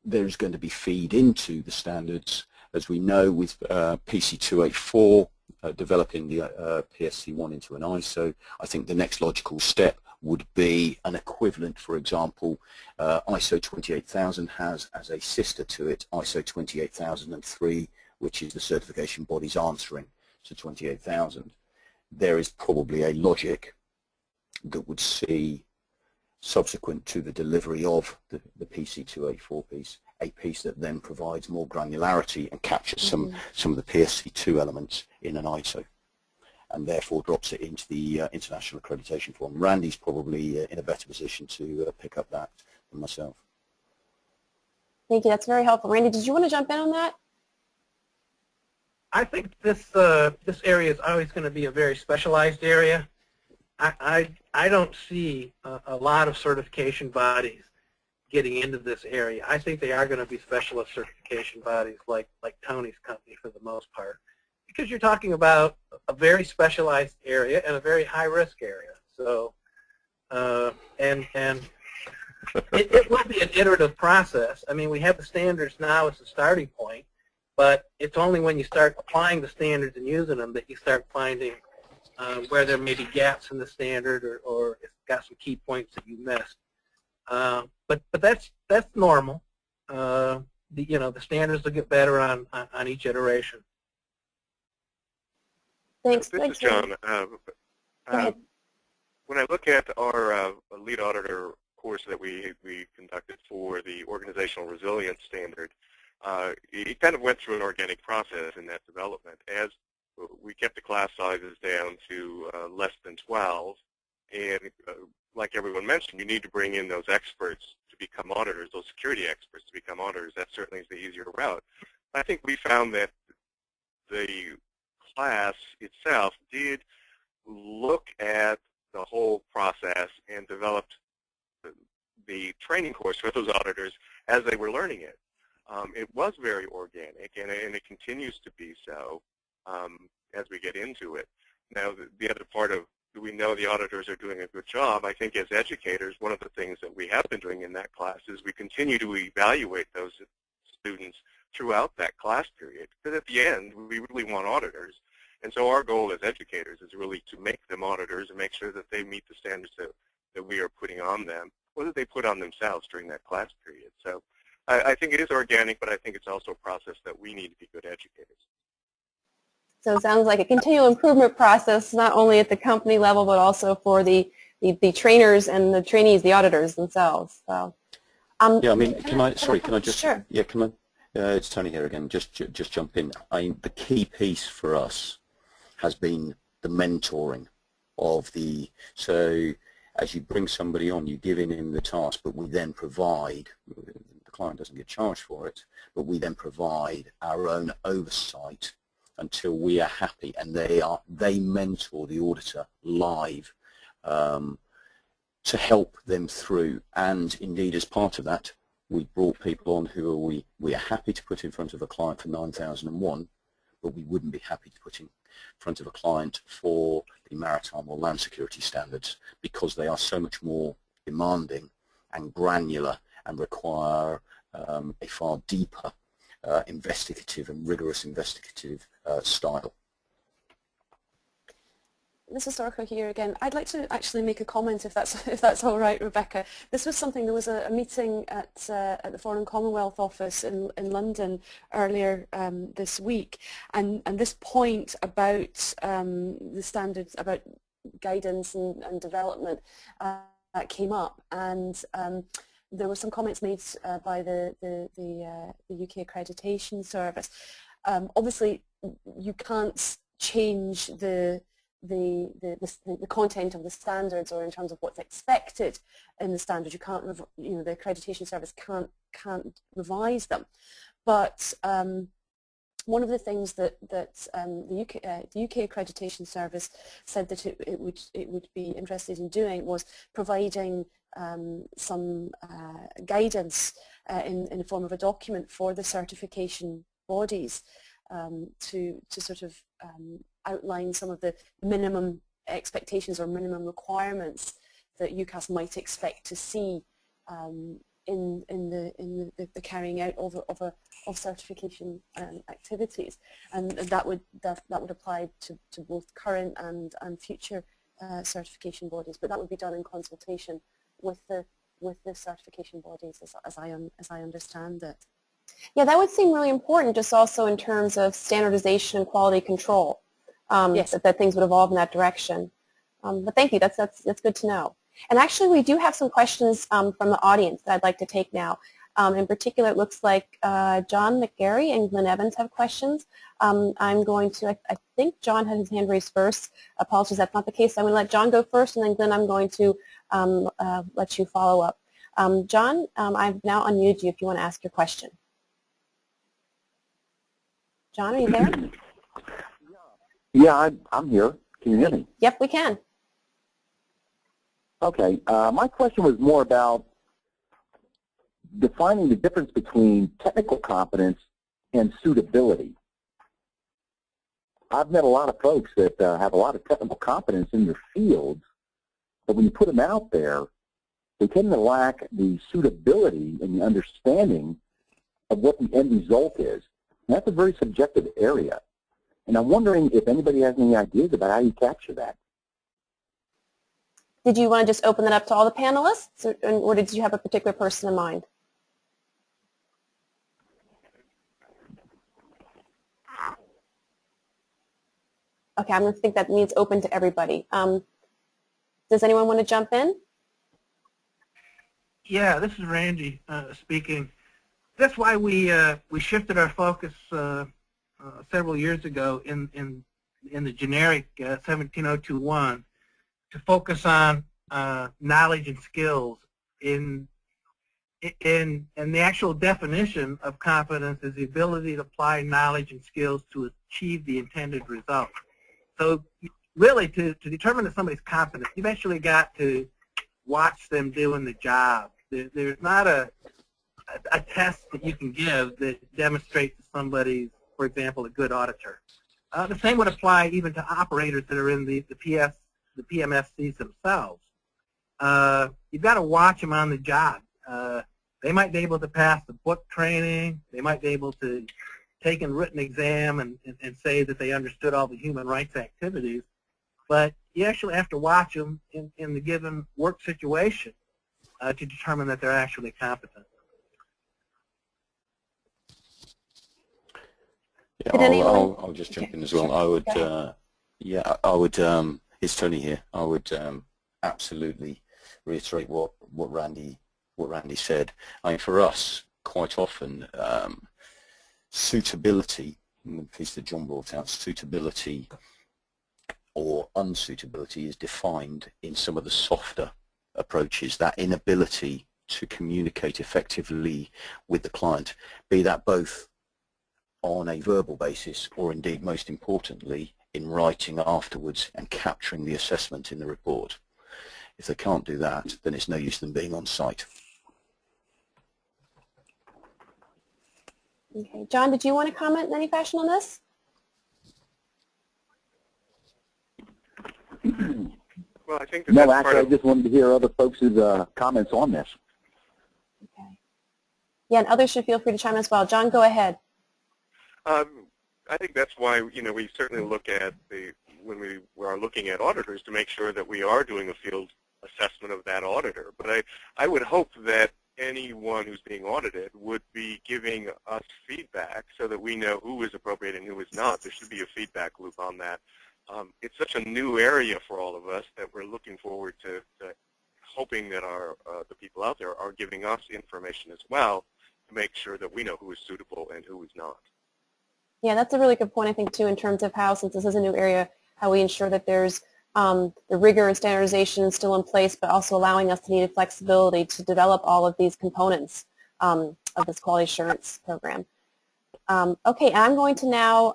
there's going to be feed into the standards, as we know with PC 284 developing the PSC1 into an ISO, I think the next logical step would be an equivalent. For example, ISO 28000 has as a sister to it ISO 28003, which is the certification body's answering to 28000. There is probably a logic that would see, subsequent to the delivery of the PC 284 piece, a piece that then provides more granularity and captures some of the PSC2 elements in an ISO, and therefore drops it into the international accreditation form. Randy's probably in a better position to pick up that than myself. Thank you. That's very helpful. Randy, did you want to jump in on that? I think this area is always going to be a very specialized area. I don't see a lot of certification bodies getting into this area. I think they are going to be specialist certification bodies like Tony's company for the most part, because you're talking about a very specialized area and a very high-risk area. So, and it will be an iterative process. I mean, we have the standards now as a starting point, but it's only when you start applying the standards and using them that you start finding where there may be gaps in the standard, or it's got some key points that you missed. But that's normal. The standards will get better on each iteration. Thanks. This is John. When I look at our lead auditor course that we conducted for the organizational resilience standard, it kind of went through an organic process in that development. As we kept the class sizes down to less than 12, and like everyone mentioned, you need to bring in those experts to become auditors, those security experts to become auditors. That certainly is the easier route. I think we found that the class itself did look at the whole process and developed the training course for those auditors as they were learning it. It was very organic, and it continues to be so as we get into it. Now, the other part of, do we know the auditors are doing a good job? I think as educators, one of the things that we have been doing in that class is we continue to evaluate those students throughout that class period, because at the end, we really want auditors. And so our goal as educators is really to make them auditors and make sure that they meet the standards that we are putting on them, or that they put on themselves during that class period. So I think it is organic, but I think it's also a process that we need to be good educators. So it sounds like a continual improvement process, not only at the company level, but also for the trainers and the trainees, the auditors themselves. So, yeah, I mean, can I just, sure. Yeah, can I, it's Tony here again, just jump in. The key piece for us has been the mentoring of so as you bring somebody on, you give him the task, but we then provide, the client doesn't get charged for it, but we then provide our own oversight until we are happy, and they mentor the auditor live to help them through. And indeed, as part of that, we brought people on who we are happy to put in front of a client for 9001, but we wouldn't be happy to put in front of a client for the maritime or land security standards, because they are so much more demanding and granular and require a far deeper investigative and rigorous investigative style. This is Sorka here again. I'd like to actually make a comment, if that's all right, Rebecca. This was something. There was a meeting at the Foreign Commonwealth Office in London earlier this week, and this point about the standards, about guidance and development came up, and there were some comments made by the UK Accreditation Service. Obviously, you can't change the content of the standards, or in terms of what's expected in the standards. You can't, the Accreditation Service can't revise them. But one of the things that the UK Accreditation Service said that it would be interested in doing was providing some guidance in the form of a document for the certification bodies to sort of outline some of the minimum expectations or minimum requirements that UCAS might expect to see in the carrying out of certification activities, and that would apply to both current and future certification bodies. But that would be done in consultation with the certification bodies, as I understand it. Yeah, that would seem really important, just also in terms of standardization and quality control. Yes. That things would evolve in that direction. But thank you. That's good to know. And actually, we do have some questions from the audience that I'd like to take now. In particular, it looks like John McGarry and Glenn Evans have questions. I'm going to, I think John had his hand raised first. Apologies, that's not the case. I'm going to let John go first, and then Glenn, I'm going to let you follow up. John, I've now unmuted you if you want to ask your question. John, are you there? Yeah, I'm here. Can you hear me? Yep, we can. Okay. My question was more about defining the difference between technical competence and suitability. I've met a lot of folks that have a lot of technical competence in their fields, but when you put them out there, they tend to lack the suitability and the understanding of what the end result is. And that's a very subjective area. And I'm wondering if anybody has any ideas about how you capture that. Did you want to just open that up to all the panelists, or did you have a particular person in mind? Okay, I'm going to think that means open to everybody. Does anyone want to jump in? Yeah, this is Randy speaking. That's why we shifted our focus several years ago in the generic 17021 to focus on knowledge and skills. And the actual definition of competence is the ability to apply knowledge and skills to achieve the intended result. So really, to determine if somebody's competent, you've actually got to watch them doing the job. There's not a test that you can give that demonstrates that somebody's, for example, a good auditor. The same would apply even to operators that are in the PMSCs themselves. You've got to watch them on the job. They might be able to pass the book training. They might be able to take a written exam and say that they understood all the human rights activities. But you actually have to watch them in the given work situation to determine that they're actually competent. Yeah, I'll just jump in as well. I would, yeah, I would. It's Tony here. I would absolutely reiterate what Randy said. I mean, for us, quite often, suitability, the piece that John brought out, suitability or unsuitability is defined in some of the softer approaches, that inability to communicate effectively with the client, be that both on a verbal basis or indeed most importantly in writing afterwards and capturing the assessment in the report. If they can't do that, then it's no use them being on site. Okay, John, did you want to comment in any fashion on this? Well, I think that No, that's actually, part I of, just wanted to hear other folks' comments on this. Okay. Yeah, and others should feel free to chime in as well. John, go ahead. I think that's why, we certainly look at when we are looking at auditors to make sure that we are doing a field assessment of that auditor. But I would hope that anyone who's being audited would be giving us feedback so that we know who is appropriate and who is not. There should be a feedback loop on that. It's such a new area for all of us that we're looking forward to hoping that the people out there are giving us information as well to make sure that we know who is suitable and who is not. Yeah, that's a really good point, I think, too, in terms of how, since this is a new area, how we ensure that there's the rigor and standardization still in place, but also allowing us the needed flexibility to develop all of these components of this quality assurance program. Okay, I'm going to now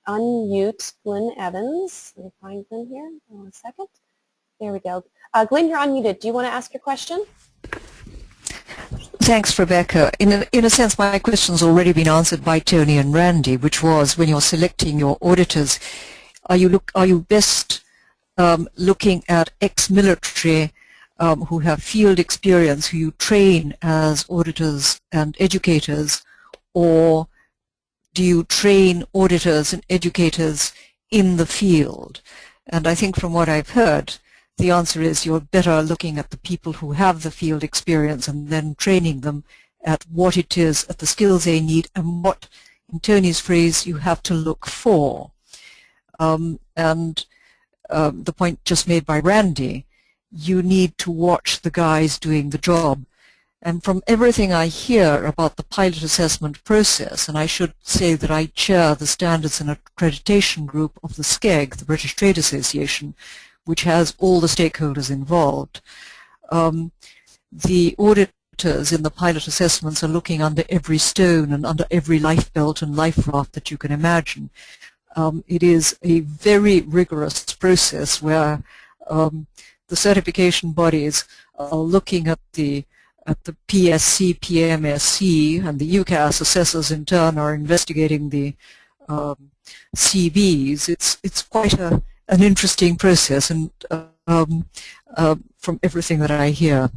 unmute Glenn Evans. Let me find Glenn here. Hold on a second. There we go. Glenn, you're unmuted. Do you want to ask your question? Thanks, Rebecca. In a sense, my question's already been answered by Tony and Randy, which was when you're selecting your auditors, are you best looking at ex-military who have field experience, who you train as auditors and educators, or do you train auditors and educators in the field? And I think from what I've heard, the answer is you're better looking at the people who have the field experience and then training them at what it is, at the skills they need, and what, in Tony's phrase, you have to look for. The point just made by Randy, you need to watch the guys doing the job. And from everything I hear about the pilot assessment process, and I should say that I chair the Standards and Accreditation Group of the SCEG, the British Trade Association, which has all the stakeholders involved. The auditors in the pilot assessments are looking under every stone and under every life belt and life raft that you can imagine. It is a very rigorous process where the certification bodies are looking at the PSC, PMSC, and the UCAS assessors in turn are investigating the CVs. It's quite an interesting process, and from everything that I hear.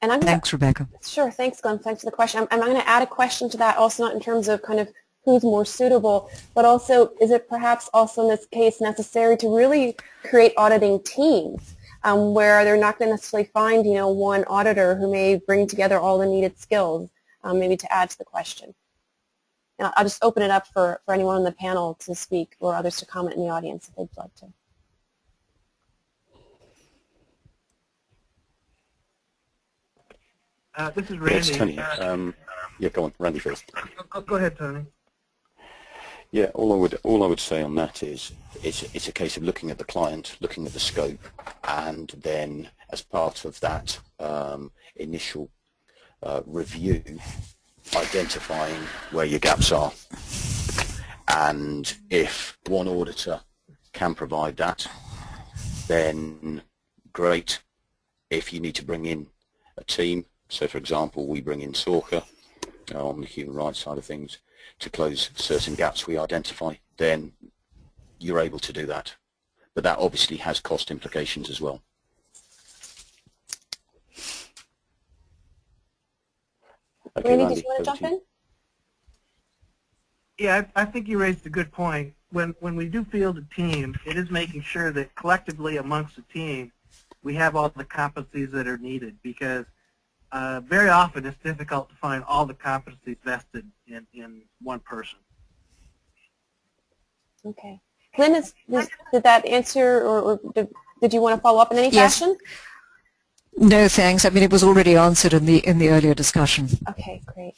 And thanks, Rebecca. Sure, thanks, Glenn. Thanks for the question. I'm going to add a question to that, also not in terms of kind of who's more suitable, but also is it perhaps also in this case necessary to really create auditing teams where they're not going to necessarily find, one auditor who may bring together all the needed skills, maybe to add to the question. And I'll just open it up for anyone on the panel to speak or others to comment in the audience if they'd like to. This is Randy. Yes, Tony. Yeah, go on, Randy first. Go ahead, Tony. Yeah, all I would say on that is it's a case of looking at the client, looking at the scope, and then as part of that initial review, identifying where your gaps are. And if one auditor can provide that, then great. If you need to bring in a team, so for example, we bring in SORCA on the human rights side of things to close certain gaps we identify, then you're able to do that. But that obviously has cost implications as well. Okay, Randy, did you want to jump in? Yeah, I think you raised a good point. When we do field a team, it is making sure that collectively amongst the team, we have all the competencies that are needed, because very often it's difficult to find all the competencies vested in one person. Okay. Glenn, did that answer, or did you want to follow up in any fashion? No, thanks. I mean, it was already answered in the earlier discussion. Okay, great.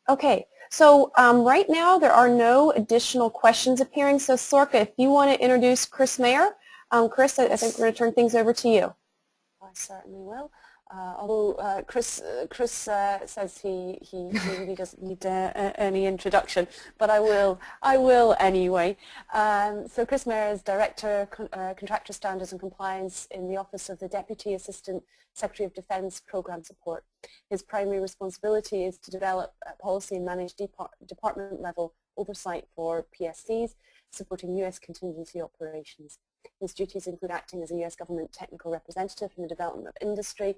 Okay, so right now there are no additional questions appearing. So SORCA, if you want to introduce Chris Mayer, Chris, I think we're going to turn things over to you. I certainly will. Although Chris says he really doesn't need any introduction, but I will anyway. So Chris Mayer is Director, Contractor Standards and Compliance in the Office of the Deputy Assistant Secretary of Defence Programme Support. His primary responsibility is to develop policy and manage department level oversight for PSCs, supporting US contingency operations. His duties include acting as a US government technical representative in the development of industry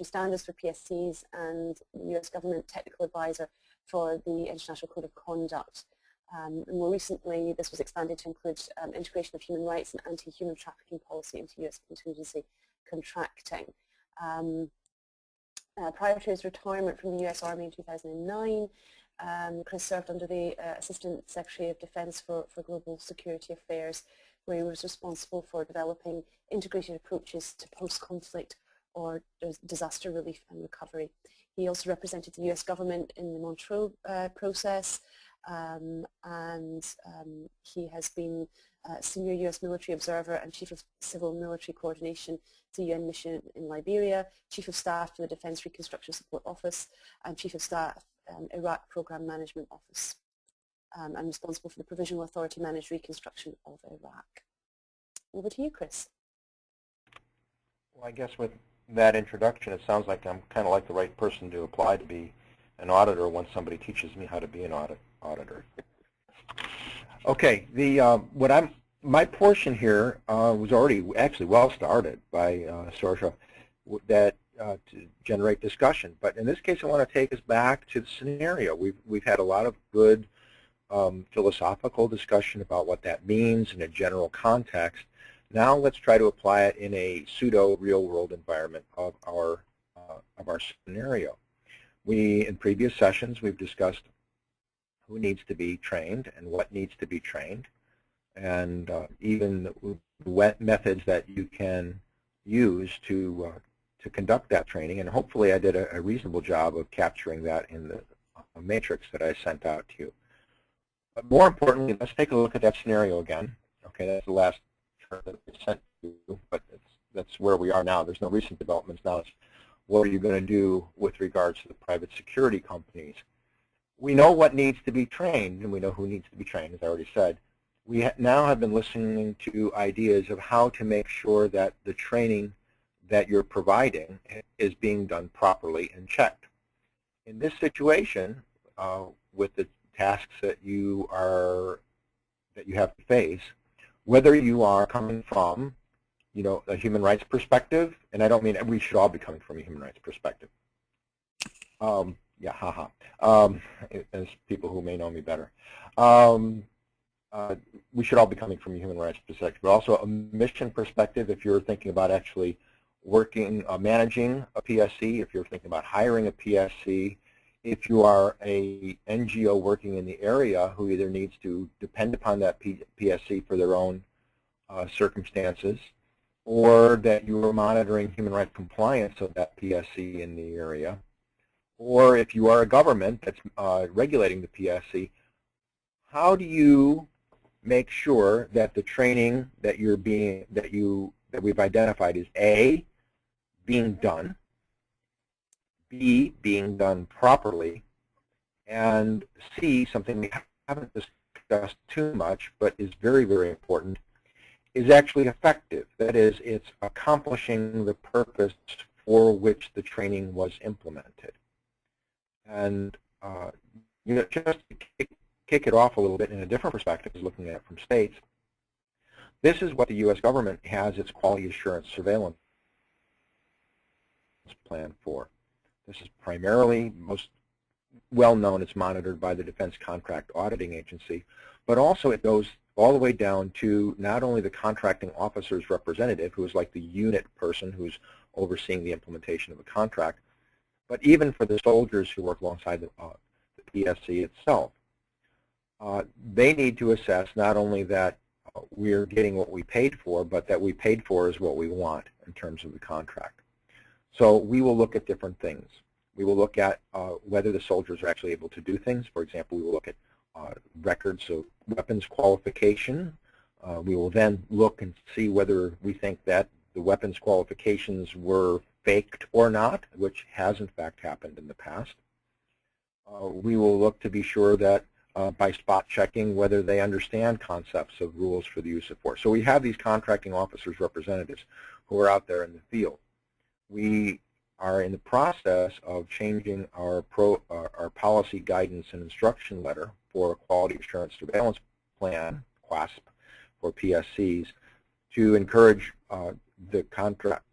standards for PSCs and US government technical advisor for the International Code of Conduct. And more recently, this was expanded to include integration of human rights and anti-human trafficking policy into US contingency contracting. Prior to his retirement from the US Army in 2009, Chris served under the Assistant Secretary of Defense for Global Security Affairs, where he was responsible for developing integrated approaches to post-conflict or disaster relief and recovery. He also represented the US government in the Montreux process, and he has been Senior US Military Observer and Chief of Civil Military Coordination to the UN mission in Liberia, Chief of Staff to the Defense Reconstruction Support Office, and Chief of Staff Iraq Program Management Office. I'm responsible for the Provisional Authority Managed Reconstruction of Iraq. Over to you, Chris. Well, I guess with that introduction, it sounds like I'm kind of like the right person to apply to be an auditor once somebody teaches me how to be an auditor. Okay, my portion here was already actually well started by Sorja that to generate discussion. But in this case, I want to take us back to the scenario. We've had a lot of good philosophical discussion about what that means in a general context. Now let's try to apply it in a pseudo real-world environment of our scenario. In previous sessions, we've discussed who needs to be trained and what needs to be trained, and even the methods that you can use to conduct that training. And hopefully I did a reasonable job of capturing that in the matrix that I sent out to you. But more importantly, let's take a look at that scenario again. Okay, that's the last chart that I sent to you, but that's where we are now. There's no recent developments now. It's what are you going to do with regards to the private security companies? We know what needs to be trained, and we know who needs to be trained, as I already said. We now have been listening to ideas of how to make sure that the training that you're providing is being done properly and checked. In this situation, with the tasks that you have to face, whether you are coming from, a human rights perspective, and I don't mean we should all be coming from a human rights perspective. Yeah, haha. As people who may know me better. We should all be coming from a human rights perspective, but also a mission perspective if you're thinking about actually working, managing a PSC, if you're thinking about hiring a PSC, if you are a NGO working in the area who either needs to depend upon that PSC for their own circumstances, or that you are monitoring human rights compliance of that PSC in the area, or if you are a government that's regulating the PSC, how do you make sure that the training that we've identified is A, being done, B, being done properly, and C, something we haven't discussed too much but is very, very important, is actually effective. That is, it's accomplishing the purpose for which the training was implemented. And just to kick it off a little bit in a different perspective, looking at it from states, this is what the U.S. government has its quality assurance surveillance plan for. This is primarily, most well known, it's monitored by the Defense Contract Auditing Agency, but also it goes all the way down to not only the contracting officer's representative, who is like the unit person who's overseeing the implementation of a contract, but even for the soldiers who work alongside the PSC itself. They need to assess not only that we're getting what we paid for, but that we paid for is what we want in terms of the contract. So we will look at different things. We will look at whether the soldiers are actually able to do things. For example, we will look at records of weapons qualification, We will then look and see whether we think that the weapons qualifications were faked or not, which has in fact happened in the past. We will look to be sure that by spot checking whether they understand concepts of rules for the use of force. So we have these contracting officers representatives who are out there in the field. We are in the process of changing our policy guidance and instruction letter for a Quality Assurance Surveillance Plan, QASP, for PSCs, to encourage the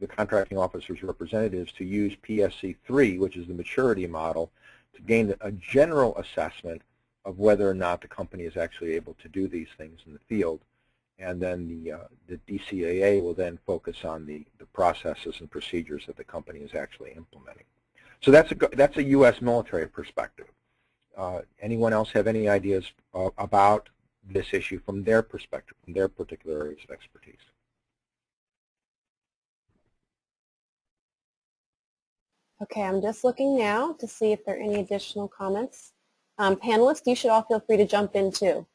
contracting officers' representatives to use PSC 3, which is the maturity model, to gain a general assessment of whether or not the company is actually able to do these things in the field. And then the DCAA will then focus on the processes and procedures that the company is actually implementing. So that's a U.S. military perspective. Anyone else have any ideas about this issue from their perspective, from their particular areas of expertise? Okay, I'm just looking now to see if there are any additional comments. Panelists, you should all feel free to jump in too.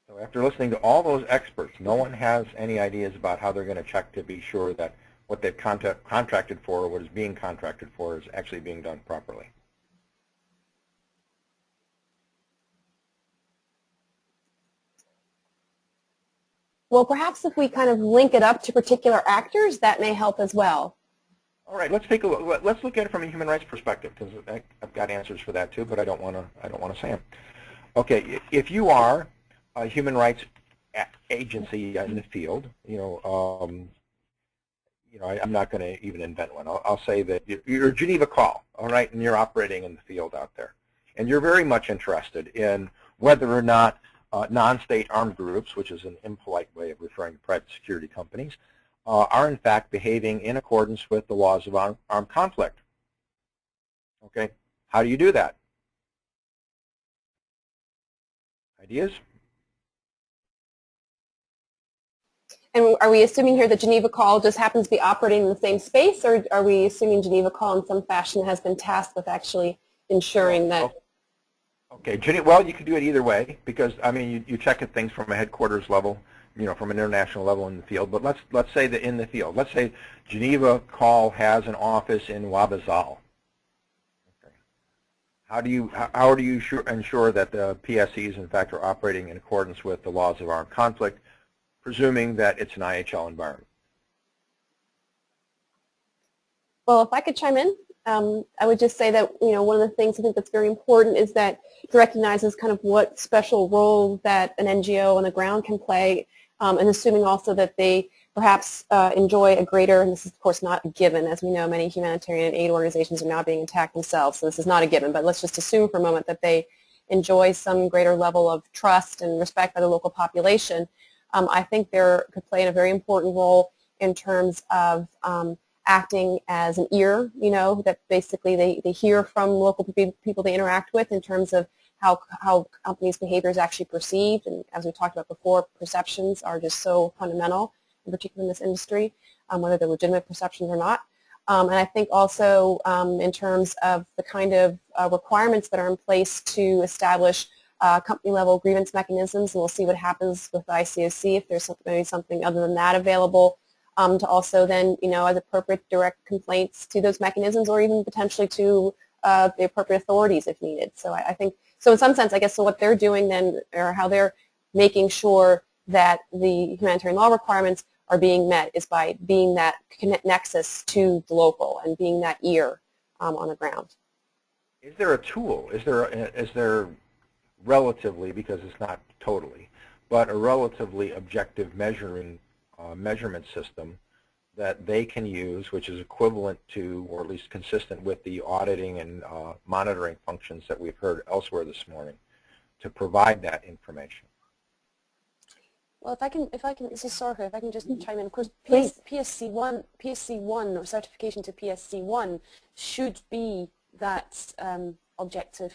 So after listening to all those experts, no one has any ideas about how they're going to check to be sure that what they've contracted for or what is being contracted for is actually being done properly. Well, perhaps if we kind of link it up to particular actors, that may help as well. All right, let's take a look. Let's look at it from a human rights perspective, because I've got answers for that too, but I don't want to say them. Okay, if you are a human rights agency in the field, I'm not going to even invent one. I'll say that you're Geneva Call, all right, and you're operating in the field out there, and you're very much interested in whether or not non-state armed groups, which is an impolite way of referring to private security companies, are in fact behaving in accordance with the laws of armed conflict. Okay, how do you do that? Ideas? And are we assuming here that Geneva Call just happens to be operating in the same space, or are we assuming Geneva Call in some fashion has been tasked with actually ensuring that? Okay, well, you can do it either way, because I mean, you check at things from a headquarters level, from an international level in the field. But let's say that in the field, let's say Geneva Call has an office in Wabasal. Okay. How do you ensure that the PSCs in fact are operating in accordance with the laws of armed conflict, presuming that it's an IHL environment? Well, if I could chime in, I would just say that one of the things I think that's very important is that it recognizes kind of what special role that an NGO on the ground can play, and assuming also that they perhaps enjoy a greater, and this is of course not a given, as we know many humanitarian aid organizations are now being attacked themselves, so this is not a given, but let's just assume for a moment that they enjoy some greater level of trust and respect by the local population. I think they could play a very important role in terms of acting as an ear, that basically they hear from local people they interact with in terms of how companies' behavior is actually perceived. And as we talked about before, perceptions are just so fundamental, in particular in this industry, whether they're legitimate perceptions or not. And I think also in terms of the kind of requirements that are in place to establish company-level grievance mechanisms, and we'll see what happens with the ICOC if there's maybe something other than that available. To also then, as appropriate, direct complaints to those mechanisms, or even potentially to the appropriate authorities if needed. So I think, so in some sense, I guess, so what they're doing then, or how they're making sure that the humanitarian law requirements are being met, is by being that nexus to the local and being that ear on the ground. Is there a tool? Is there relatively, because it's not totally, but a relatively objective measurement system that they can use, which is equivalent to, or at least consistent with, the auditing and monitoring functions that we've heard elsewhere this morning, to provide that information? Well, if I can, this is Sorka, if I can just chime in. Of course, PSC1 or certification to PSC1 should be that objective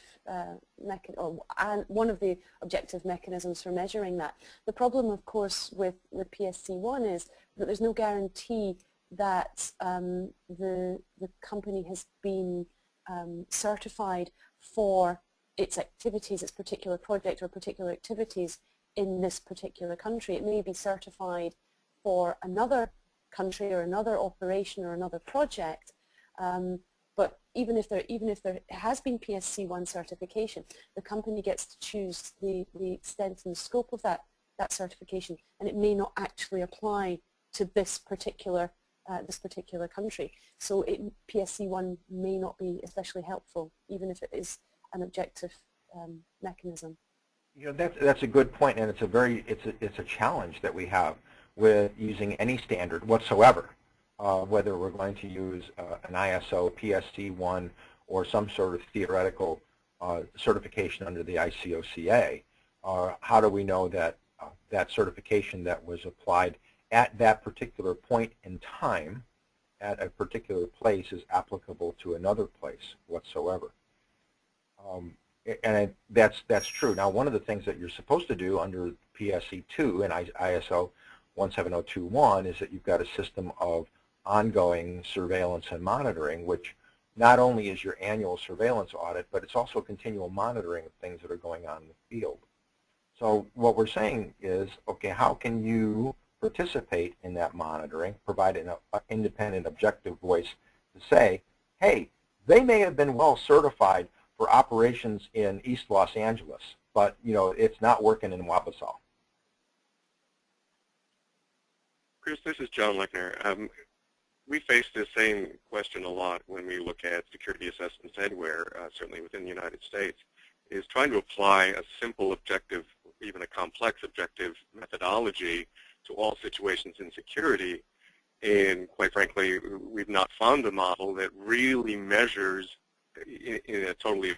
one of the objective mechanisms for measuring that. The problem, of course, with PSC1 is that there's no guarantee that the company has been certified for its activities, its particular project or particular activities in this particular country. It may be certified for another country or another operation or another project, but even if there has been PSC1 certification, the company gets to choose the extent and the scope of that certification, and it may not actually apply to this particular country. So PSC1 may not be especially helpful, even if it is an objective mechanism. You know, that's a good point, and it's a challenge that we have with using any standard whatsoever, whether we're going to use an ISO, PSC1, or some sort of theoretical certification under the ICOCA. How do we know that that certification that was applied at that particular point in time, at a particular place, is applicable to another place whatsoever? And that's true. Now, one of the things that you're supposed to do under PSC2 and ISO 17021 is that you've got a system of ongoing surveillance and monitoring, which not only is your annual surveillance audit, but it's also continual monitoring of things that are going on in the field. So what we're saying is, okay, how can you participate in that monitoring, provide an independent, objective voice to say, hey, they may have been well certified for operations in East Los Angeles, but you know it's not working in Wabasal. Chris, this is John Lechner. We face the same question a lot when we look at security assessments anywhere, certainly within the United States, is trying to apply a simple objective, even a complex objective methodology to all situations in security. And quite frankly, we've not found a model that really measures in a totally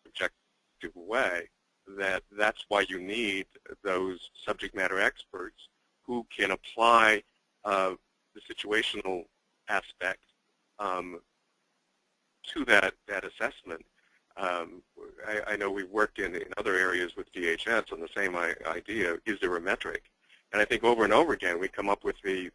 objective way. That's why you need those subject matter experts who can apply the situational aspect to that assessment. I know we've worked in other areas with DHS on the same idea, is there a metric? And I think over and over again we come up with the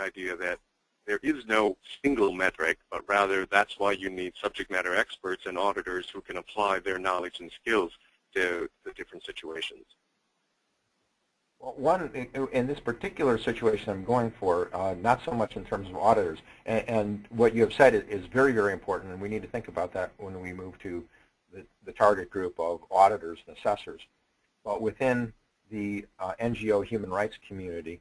idea that there is no single metric, but rather that's why you need subject matter experts and auditors who can apply their knowledge and skills to the different situations. Well, one, in this particular situation I'm going for, not so much in terms of auditors, and what you have said is very, very important, and we need to think about that when we move to the target group of auditors and assessors. But within the NGO human rights community,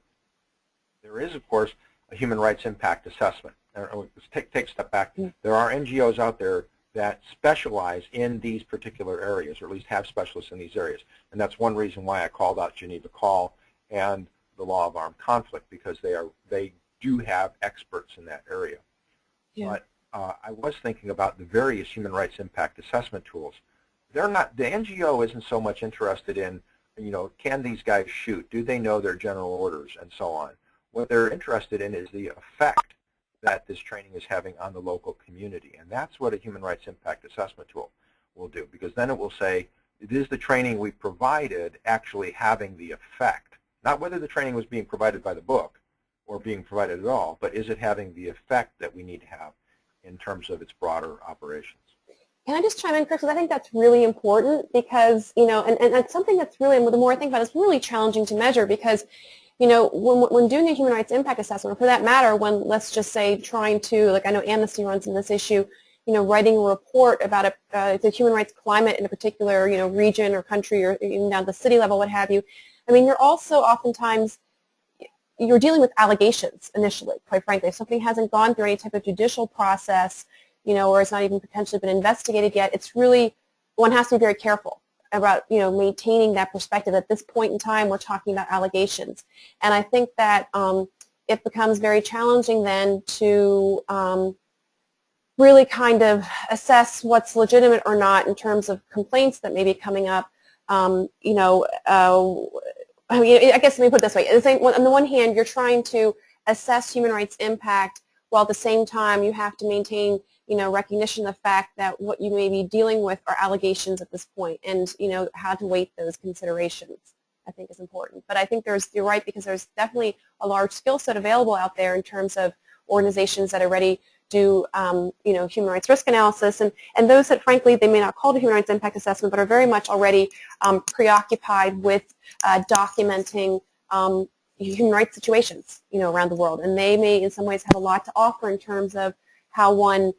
there is, of course, a human rights impact assessment. Let's take a step back. There are NGOs out there that specialize in these particular areas, or at least have specialists in these areas. And that's one reason why I called out Geneva Call and the law of armed conflict, because they do have experts in that area. Yeah. But I was thinking about the various human rights impact assessment tools. They're not, the NGO isn't so much interested in, you know, can these guys shoot? Do they know their general orders and so on? What they're interested in is the effect that this training is having on the local community. And that's what a human rights impact assessment tool will do, because then it will say, is the training we provided actually having the effect? Not whether the training was being provided by the book or being provided at all, but is it having the effect that we need to have in terms of its broader operations? Can I just chime in, Chris? Because I think that's really important, because, you know, and it's something that's really, and the more I think about it, it's really challenging to measure, because, you know, when doing a human rights impact assessment, or for that matter, when, let's just say, trying to, like I know Amnesty runs in this issue, you know, writing a report about the human rights climate in a particular, you know, region or country, or even down to the city level, what have you. I mean, you're also oftentimes, you're dealing with allegations initially, quite frankly. If something hasn't gone through any type of judicial process, you know, or it's not even potentially been investigated yet, it's really, one has to be very careful about, you know, maintaining that perspective. At this point in time, we're talking about allegations. And I think that it becomes very challenging then to really kind of assess what's legitimate or not in terms of complaints that may be coming up. You know, I mean, I guess let me put it this way. On the one hand, you're trying to assess human rights impact, while at the same time you have to maintain, you know, recognition of the fact that what you may be dealing with are allegations at this point, and, you know, how to weight those considerations, I think, is important. But I think you're right, because there's definitely a large skill set available out there in terms of organizations that are ready do human rights risk analysis, and those that frankly they may not call it a human rights impact assessment but are very much already preoccupied with documenting human rights situations around the world, and they may in some ways have a lot to offer in terms of how one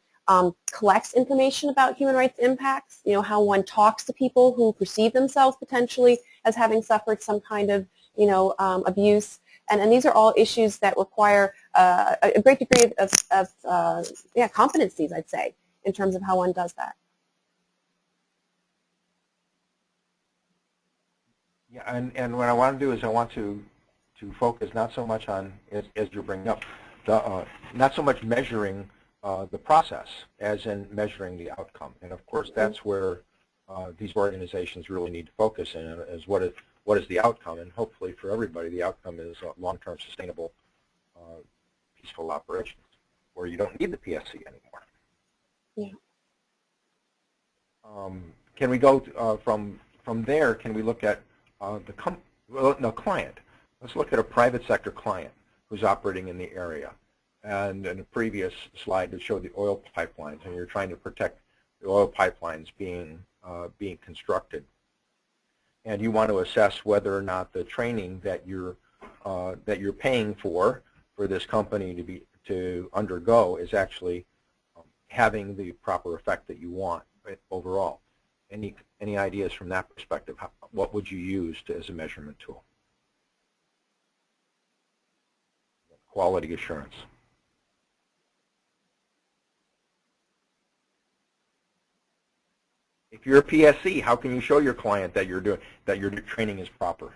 collects information about human rights impacts, how one talks to people who perceive themselves potentially as having suffered some kind of abuse. And these are all issues that require a great degree of competencies, I'd say, in terms of how one does that. Yeah, and what I want to do is I want to focus not so much on, as you're bringing up, not so much measuring the process as in measuring the outcome. And of course, that's where these organizations really need to focus in, is what is the outcome, and hopefully for everybody the outcome is long-term sustainable peaceful operations where you don't need the PSC anymore. Yeah. Can we go from there, can we look at the client? Let's look at a private sector client who's operating in the area. And in a previous slide it showed the oil pipelines, and you're trying to protect the oil pipelines being constructed. And you want to assess whether or not the training that you're paying for this company to undergo is actually having the proper effect that you want overall. Any ideas from that perspective? What would you use as a measurement tool? Quality assurance. If you're a PSC, how can you show your client that your training is proper?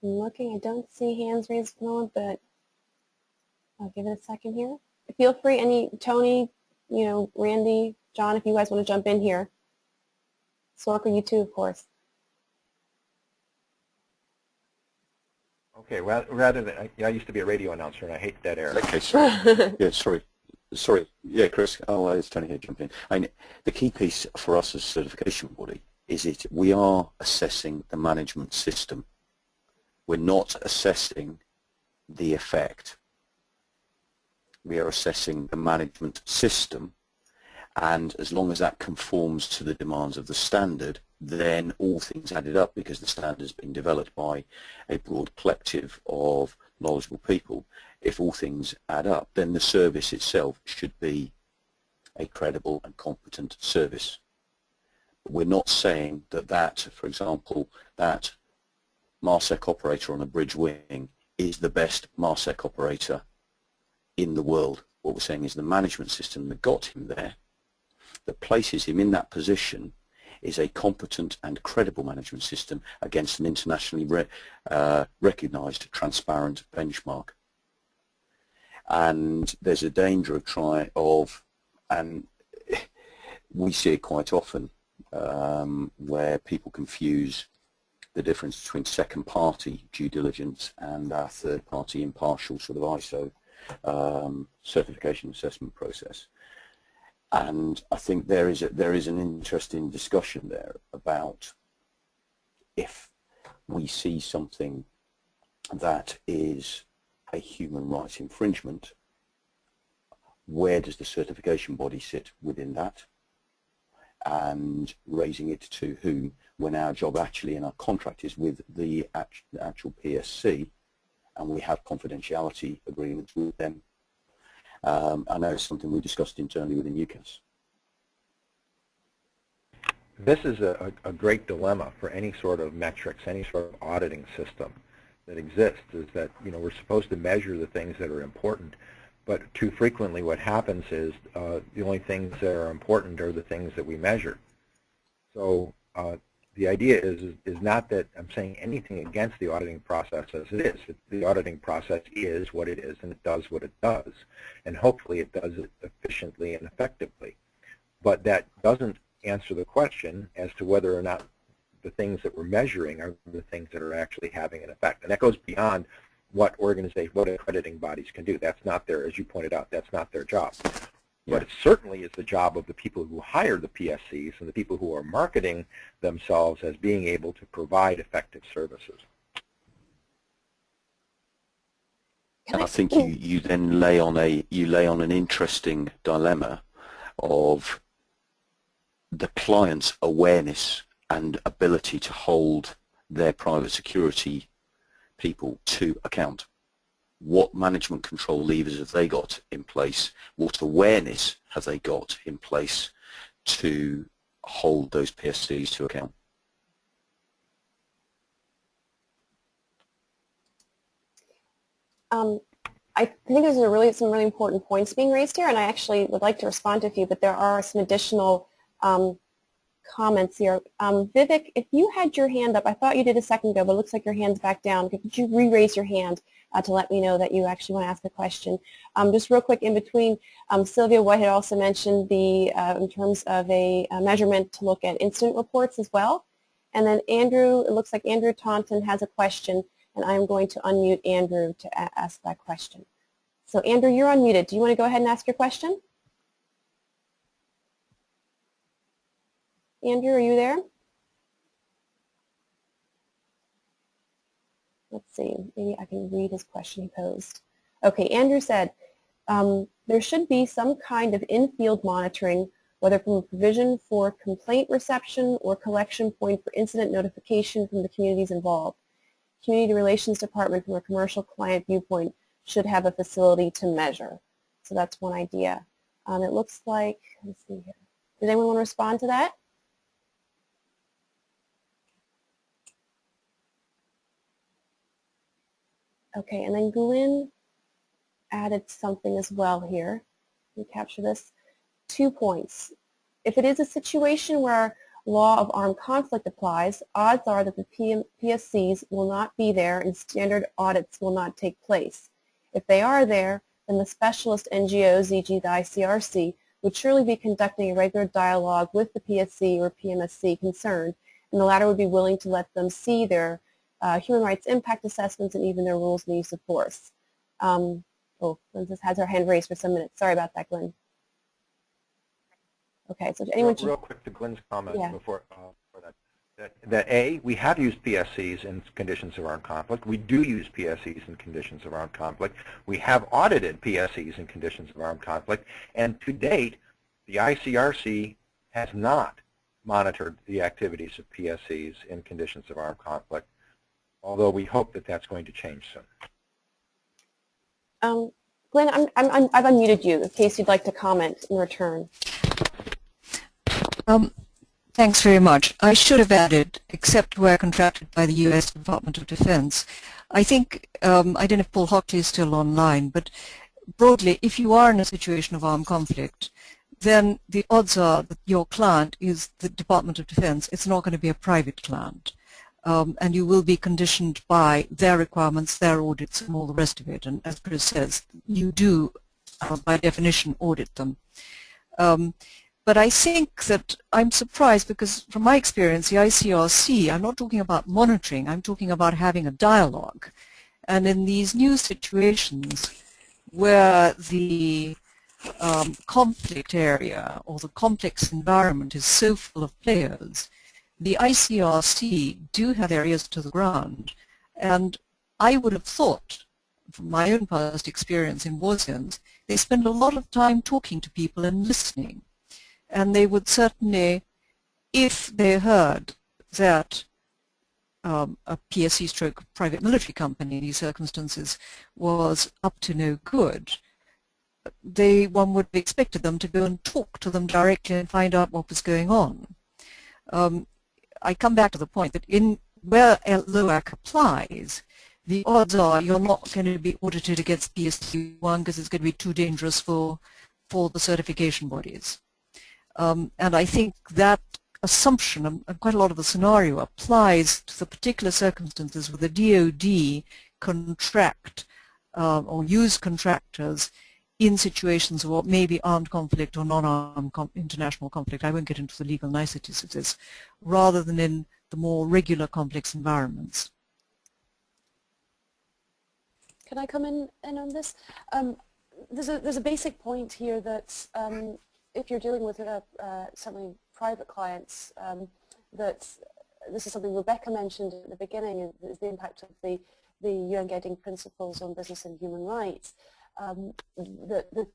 I'm looking. I don't see hands raised at the moment, but I'll give it a second here. Feel free, Tony, Randy, John, if you guys want to jump in here. Sorka, you too, of course. Okay, rather than, I used to be a radio announcer and I hate dead air. Okay, sorry. Yeah, sorry. Yeah, Chris, it's Tony here, jump in. The key piece for us as a certification body is we are assessing the management system. We're not assessing the effect. We are assessing the management system, and as long as that conforms to the demands of the standard, then all things added up, because the standard has been developed by a broad collective of knowledgeable people. If all things add up, then the service itself should be a credible and competent service. We're not saying that, for example, that MARSEC operator on a bridge wing is the best MARSEC operator in the world. What we're saying is the management system that got him there, that places him in that position, is a competent and credible management system against an internationally recognized transparent benchmark. And there's a danger and we see it quite often, where people confuse the difference between second-party due diligence and our third-party impartial sort of ISO certification assessment process. And I think there is an interesting discussion there about, if we see something that is a human rights infringement, where does the certification body sit within that, and raising it to whom, when our job actually in our contract is with the actual PSC, and we have confidentiality agreements with them. I know it's something we discussed internally within UCAS. This is a great dilemma for any sort of metrics, any sort of auditing system that exists, is that we're supposed to measure the things that are important, but too frequently what happens is the only things that are important are the things that we measure. So the idea is not that I'm saying anything against the auditing process as it is. The auditing process is what it is, and it does what it does, and hopefully it does it efficiently and effectively. But that doesn't answer the question as to whether or not the things that we're measuring are the things that are actually having an effect. And that goes beyond what accrediting bodies can do. That's not their, as you pointed out, that's not their job. But it certainly is the job of the people who hire the PSCs and the people who are marketing themselves as being able to provide effective services. And I think you then lay on an interesting dilemma of the client's awareness and ability to hold their private security people to account. What management control levers have they got in place? What awareness have they got in place to hold those PSCs to account? I think there's some really important points being raised here, and I actually would like to respond to a few, but there are some additional comments here. Vivek, if you had your hand up, I thought you did a second ago, but it looks like your hand's back down. Could you re-raise your hand to let me know that you actually want to ask a question? Just real quick in between, Sylvia White had also mentioned in terms of a measurement to look at incident reports as well. And then Andrew, it looks like Andrew Taunton has a question, and I'm going to unmute Andrew to ask that question. So Andrew, you're unmuted. Do you want to go ahead and ask your question? Andrew, are you there? Let's see, maybe I can read his question he posed. Okay, Andrew said, there should be some kind of in-field monitoring, whether from a provision for complaint reception or collection point for incident notification from the communities involved. Community Relations Department from a commercial client viewpoint should have a facility to measure. So that's one idea. It looks like, let's see here. Does anyone want to respond to that? Okay, and then Glenn added something as well here. Let me capture this. 2 points. If it is a situation where law of armed conflict applies, odds are that the PSCs will not be there and standard audits will not take place. If they are there, then the specialist NGOs, e.g. the ICRC, would surely be conducting a regular dialogue with the PSC or PMSC concerned, and the latter would be willing to let them see their human rights impact assessments and even their rules and use of force. Oh, Glenn just has her hand raised for some minutes. Sorry about that, Glenn. Okay, so anyone real quick to Glenn's comment before that A, we have used PSCs in conditions of armed conflict. We do use PSCs in conditions of armed conflict. We have audited PSCs in conditions of armed conflict, and to date, the ICRC has not monitored the activities of PSCs in conditions of armed conflict, although we hope that that's going to change soon. Glenn, I've unmuted you in case you'd like to comment in return. Thanks very much. I should have added, except where contracted by the U.S. Department of Defense. I think, I don't know if Paul Hockley is still online, but broadly, if you are in a situation of armed conflict, then the odds are that your client is the Department of Defense. It's not going to be a private client. And you will be conditioned by their requirements, their audits, and all the rest of it. And as Chris says, you do, by definition, audit them. But I think that I'm surprised because from my experience, the ICRC, I'm not talking about monitoring, I'm talking about having a dialogue. And in these new situations where the conflict area or the complex environment is so full of players, the ICRC do have areas to the ground. And I would have thought, from my own past experience in war zones, they spend a lot of time talking to people and listening. And they would certainly, if they heard that a PSC stroke private military company in these circumstances was up to no good, one would have expected them to go and talk to them directly and find out what was going on. I come back to the point that where LOAC applies, the odds are you're not going to be audited against PSC1 because it's going to be too dangerous for the certification bodies. And I think that assumption, and quite a lot of the scenario, applies to the particular circumstances where the DoD contract or use contractors in situations of what may be armed conflict or non-armed international conflict. I won't get into the legal niceties of this, rather than in the more regular complex environments. Can I come in on this? there's a basic point here that if you're dealing with certainly private clients, that this is something Rebecca mentioned at the beginning, is the impact of the UN Guiding Principles on Business and Human Rights. The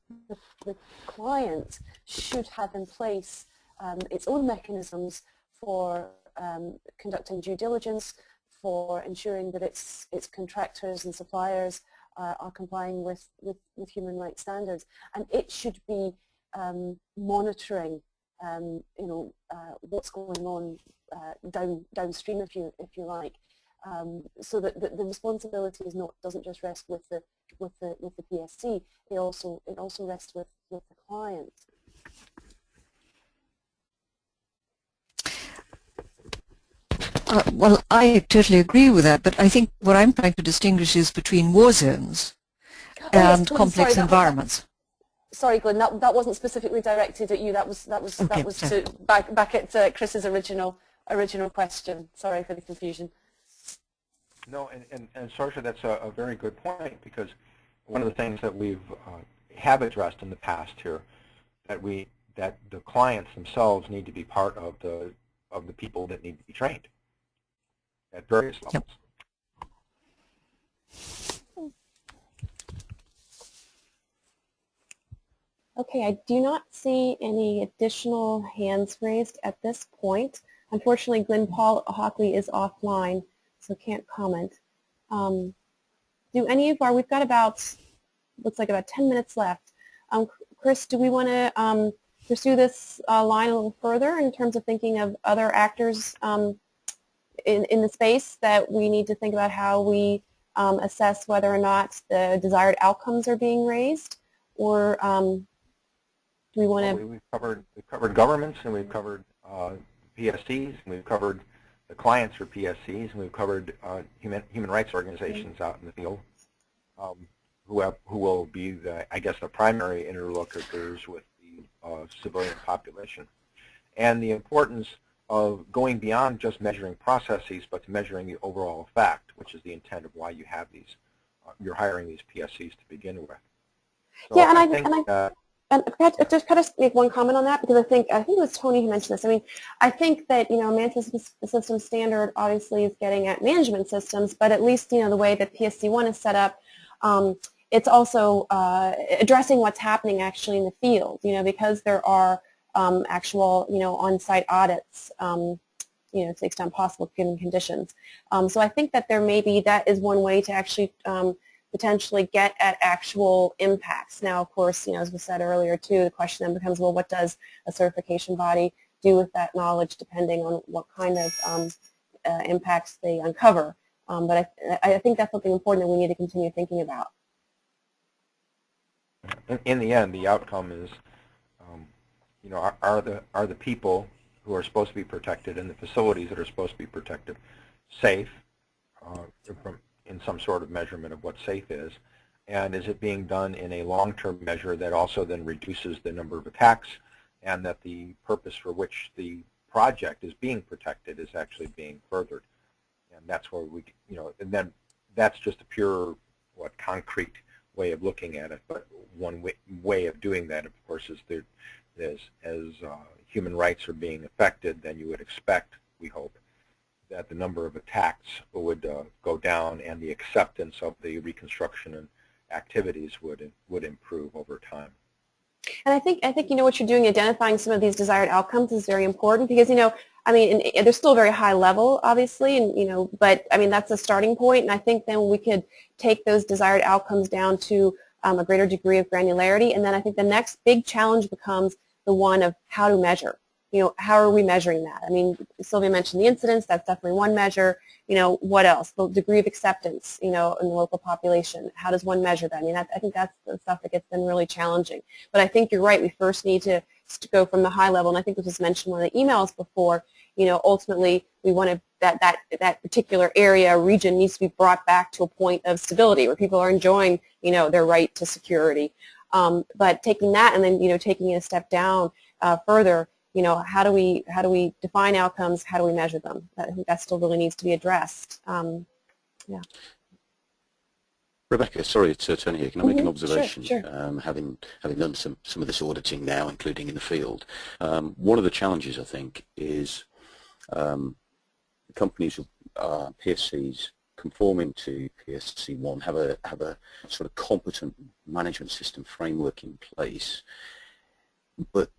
client should have in place its own mechanisms for conducting due diligence, for ensuring that its contractors and suppliers are complying with human rights standards, and it should be monitoring, what's going on downstream, if you like, so that the responsibility doesn't just rest with the PSC. It also rests with the client. Well, I totally agree with that, but I think what I'm trying to distinguish is between war zones and complex environments. Sorry, Glenn, that wasn't specifically directed at you. That was to back at Chris's original question. Sorry for the confusion. No, and Saoirse, that's a very good point, because one of the things that we've have addressed in the past here, that the clients themselves need to be part of the people that need to be trained at various levels. Yep. Okay, I do not see any additional hands raised at this point. Unfortunately, Glenn Paul Hockley is offline, so can't comment. Do any of we've got looks like about 10 minutes left. Chris, do we want to pursue this line a little further in terms of thinking of other actors in the space that we need to think about how we assess whether or not the desired outcomes are being raised, or do we want to? We've covered governments, and we've covered PSCs, and we've covered the clients for PSCs, and we've covered human rights organizations out in the field, who will be I guess the primary interlocutors with the civilian population, and the importance of going beyond just measuring processes, but to measuring the overall effect, which is the intent of why you have these, you're hiring these PSCs to begin with. So yeah, and I just kind of make one comment on that, because I think it was Tony who mentioned this. I mean, I think that management system standard obviously is getting at management systems, but at least the way that PSC1 is set up, it's also addressing what's happening actually in the field. Because there are actual on-site audits, to the extent possible given conditions. So I think that that is one way to actually potentially get at actual impacts. Now, of course, as we said earlier too, the question then becomes, well, what does a certification body do with that knowledge, depending on what kind of impacts they uncover? But I think that's something important that we need to continue thinking about. In the end, the outcome is, are the people who are supposed to be protected and the facilities that are supposed to be protected safe in some sort of measurement of what safe is, and is it being done in a long-term measure that also then reduces the number of attacks, and that the purpose for which the project is being protected is actually being furthered. And that's where we, and then that's just a pure, concrete way of looking at it. But one way of doing that, of course, is as human rights are being affected, then you would expect, we hope, that the number of attacks would go down, and the acceptance of the reconstruction and activities would improve over time. And I think what you're doing, identifying some of these desired outcomes, is very important, because I mean, they're still very high level, obviously, and but I mean that's a starting point, and I think then we could take those desired outcomes down to a greater degree of granularity, and then I think the next big challenge becomes the one of how to measure. How are we measuring that? I mean, Sylvia mentioned the incidence. That's definitely one measure. What else? The degree of acceptance, in the local population. How does one measure that? I mean, I think that's the stuff that gets been really challenging. But I think you're right. We first need to go from the high level, and I think this was mentioned in one of the emails before. Ultimately, we want to that particular area, region needs to be brought back to a point of stability where people are enjoying, their right to security. But taking that and then, taking it a step down further. How do we define outcomes? How do we measure them? I think that still really needs to be addressed. Yeah. Rebecca, sorry, it's Tony here. Can I make an observation? Sure, sure. Having done some of this auditing now, including in the field, one of the challenges I think is companies, PSCs conforming to PSC 1 have a sort of competent management system framework in place, but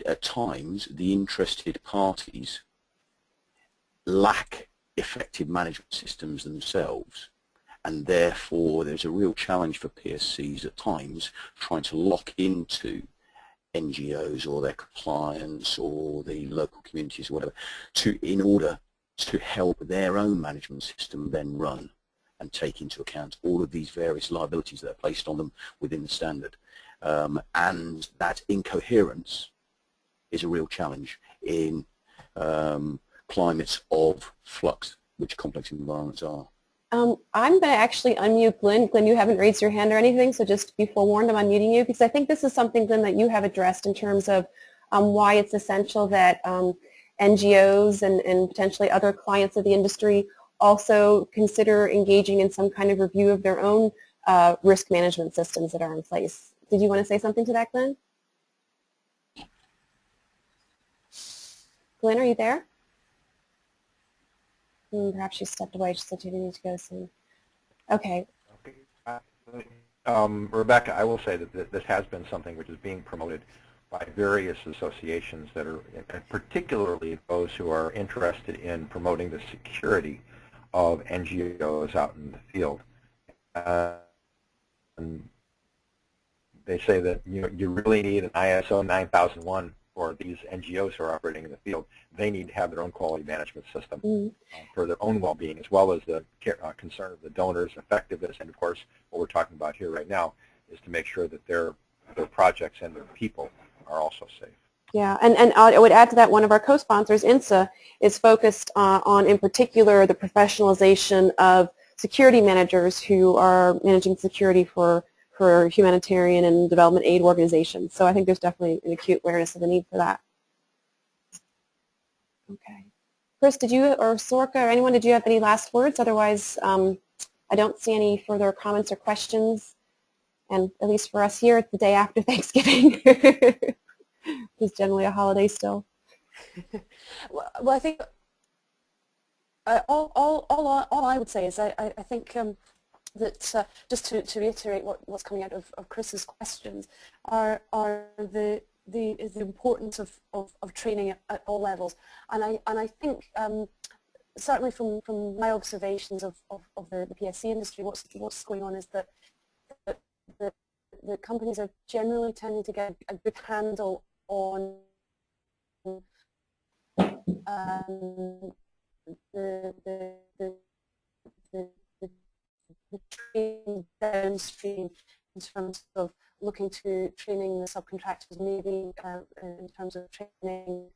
at times the interested parties lack effective management systems themselves. And therefore, there's a real challenge for PSCs at times trying to lock into NGOs or their compliance or the local communities or whatever in order to help their own management system then run and take into account all of these various liabilities that are placed on them within the standard. And that incoherence is a real challenge in climates of flux, which complex environments are. I'm going to actually unmute Glenn. Glenn, you haven't raised your hand or anything, so just be forewarned, I'm unmuting you, because I think this is something, Glenn, that you have addressed in terms of why it's essential that NGOs and potentially other clients of the industry also consider engaging in some kind of review of their own risk management systems that are in place. Did you want to say something to that, Glenn? Glenn, are you there? Perhaps she stepped away. She said she didn't need to go soon. Okay. Rebecca, I will say that this has been something which is being promoted by various associations that are, and particularly those who are interested in promoting the security of NGOs out in the field. And they say that you really need an ISO 9001 for these NGOs who are operating in the field. They need to have their own quality management system for their own well-being, as well as the concern of the donors, effectiveness, and of course, what we're talking about here right now is to make sure that their projects and their people are also safe. Yeah, and I would add to that, one of our co-sponsors, INSA, is focused on, in particular, the professionalization of security managers who are managing security for humanitarian and development aid organizations. So I think there's definitely an acute awareness of the need for that. Okay. Chris, did you, or Sorka, or anyone, did you have any last words? Otherwise, I don't see any further comments or questions. And at least for us here, it's the day after Thanksgiving. It's generally a holiday still. Well, I think all I would say is I think that just to reiterate what's coming out of Chris's questions are the importance of training at all levels, and I think certainly from my observations of the PSC industry, what's going on is that the companies are generally tending to get a good handle on the training downstream in terms of looking to training the subcontractors, maybe in terms of training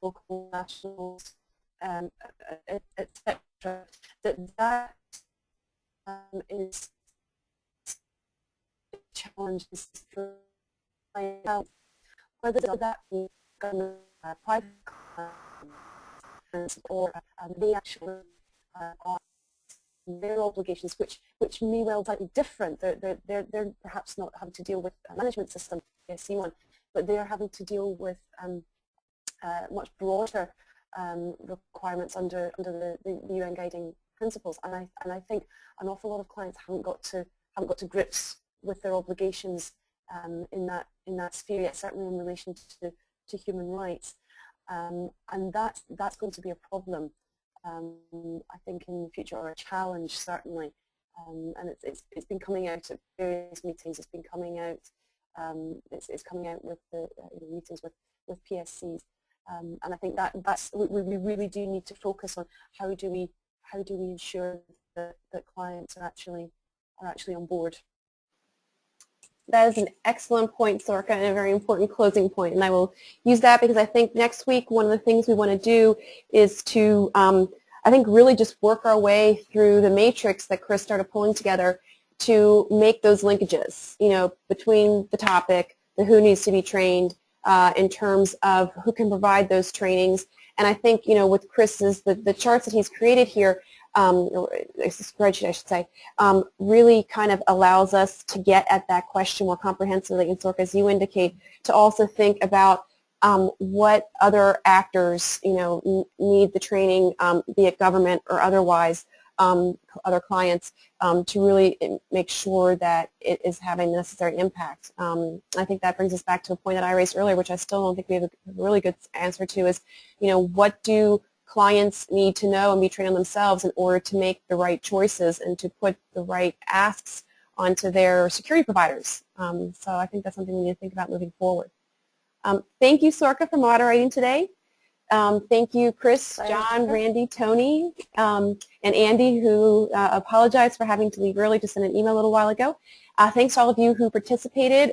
local nationals, etc. That is a challenge, is to find out whether that be government, private clients, or they actually are their obligations, which may well be slightly different. They're perhaps not having to deal with a management system, PSC 1, but they're having to deal with much broader requirements under the UN guiding principles. And I think an awful lot of clients haven't got to grips with their obligations in that sphere yet, certainly in relation to human rights, and that's going to be a problem. I think in the future, or a challenge certainly, and it's been coming out at various meetings. It's been coming out. It's coming out with the meetings with PSCs, and I think that's we really do need to focus on how do we ensure that clients are actually on board. That is an excellent point, Sorka, and a very important closing point. And I will use that because I think next week one of the things we want to do is to, I think, really just work our way through the matrix that Chris started pulling together to make those linkages, between the topic, the who needs to be trained, in terms of who can provide those trainings. And I think, with Chris's, the charts that he's created here, or a spreadsheet I should say, really kind of allows us to get at that question more comprehensively. And Sorka, as you indicate, to also think about what other actors, need the training, be it government or otherwise, other clients, to really make sure that it is having the necessary impact. I think that brings us back to a point that I raised earlier, which I still don't think we have a really good answer to, is, what do clients need to know and be trained on themselves in order to make the right choices and to put the right asks onto their security providers. So I think that's something we need to think about moving forward. Thank you, Sorka, for moderating today. Thank you, Chris, John, Randy, Tony, and Andy, who apologized for having to leave early to send an email a little while ago. Thanks to all of you who participated.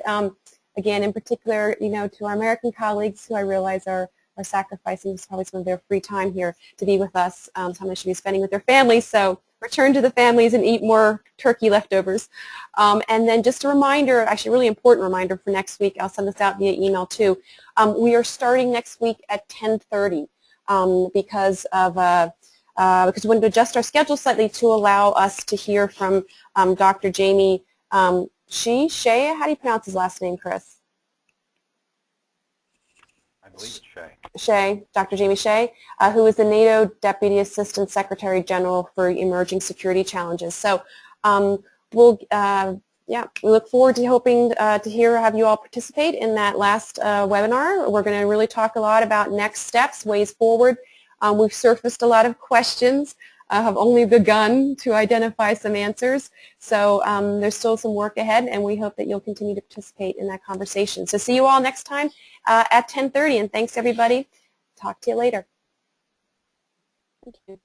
Again, in particular, to our American colleagues who I realize are sacrificing probably some of their free time here to be with us, time they should be spending with their families. So return to the families and eat more turkey leftovers. And then just a reminder, actually a really important reminder for next week, I'll send this out via email too. We are starting next week at 10:30 because we wanted to adjust our schedule slightly to allow us to hear from Dr. Jamie Shea. How do you pronounce his last name, Chris? I believe it's Shea. Shea, Dr. Jamie Shea, who is the NATO Deputy Assistant Secretary General for Emerging Security Challenges. So we look forward to hoping to have you all participate in that last webinar. We're going to really talk a lot about next steps, ways forward. We've surfaced a lot of questions, have only begun to identify some answers. So there's still some work ahead, and we hope that you'll continue to participate in that conversation. So see you all next time at 10:30, and thanks everybody. Talk to you later. Thank you.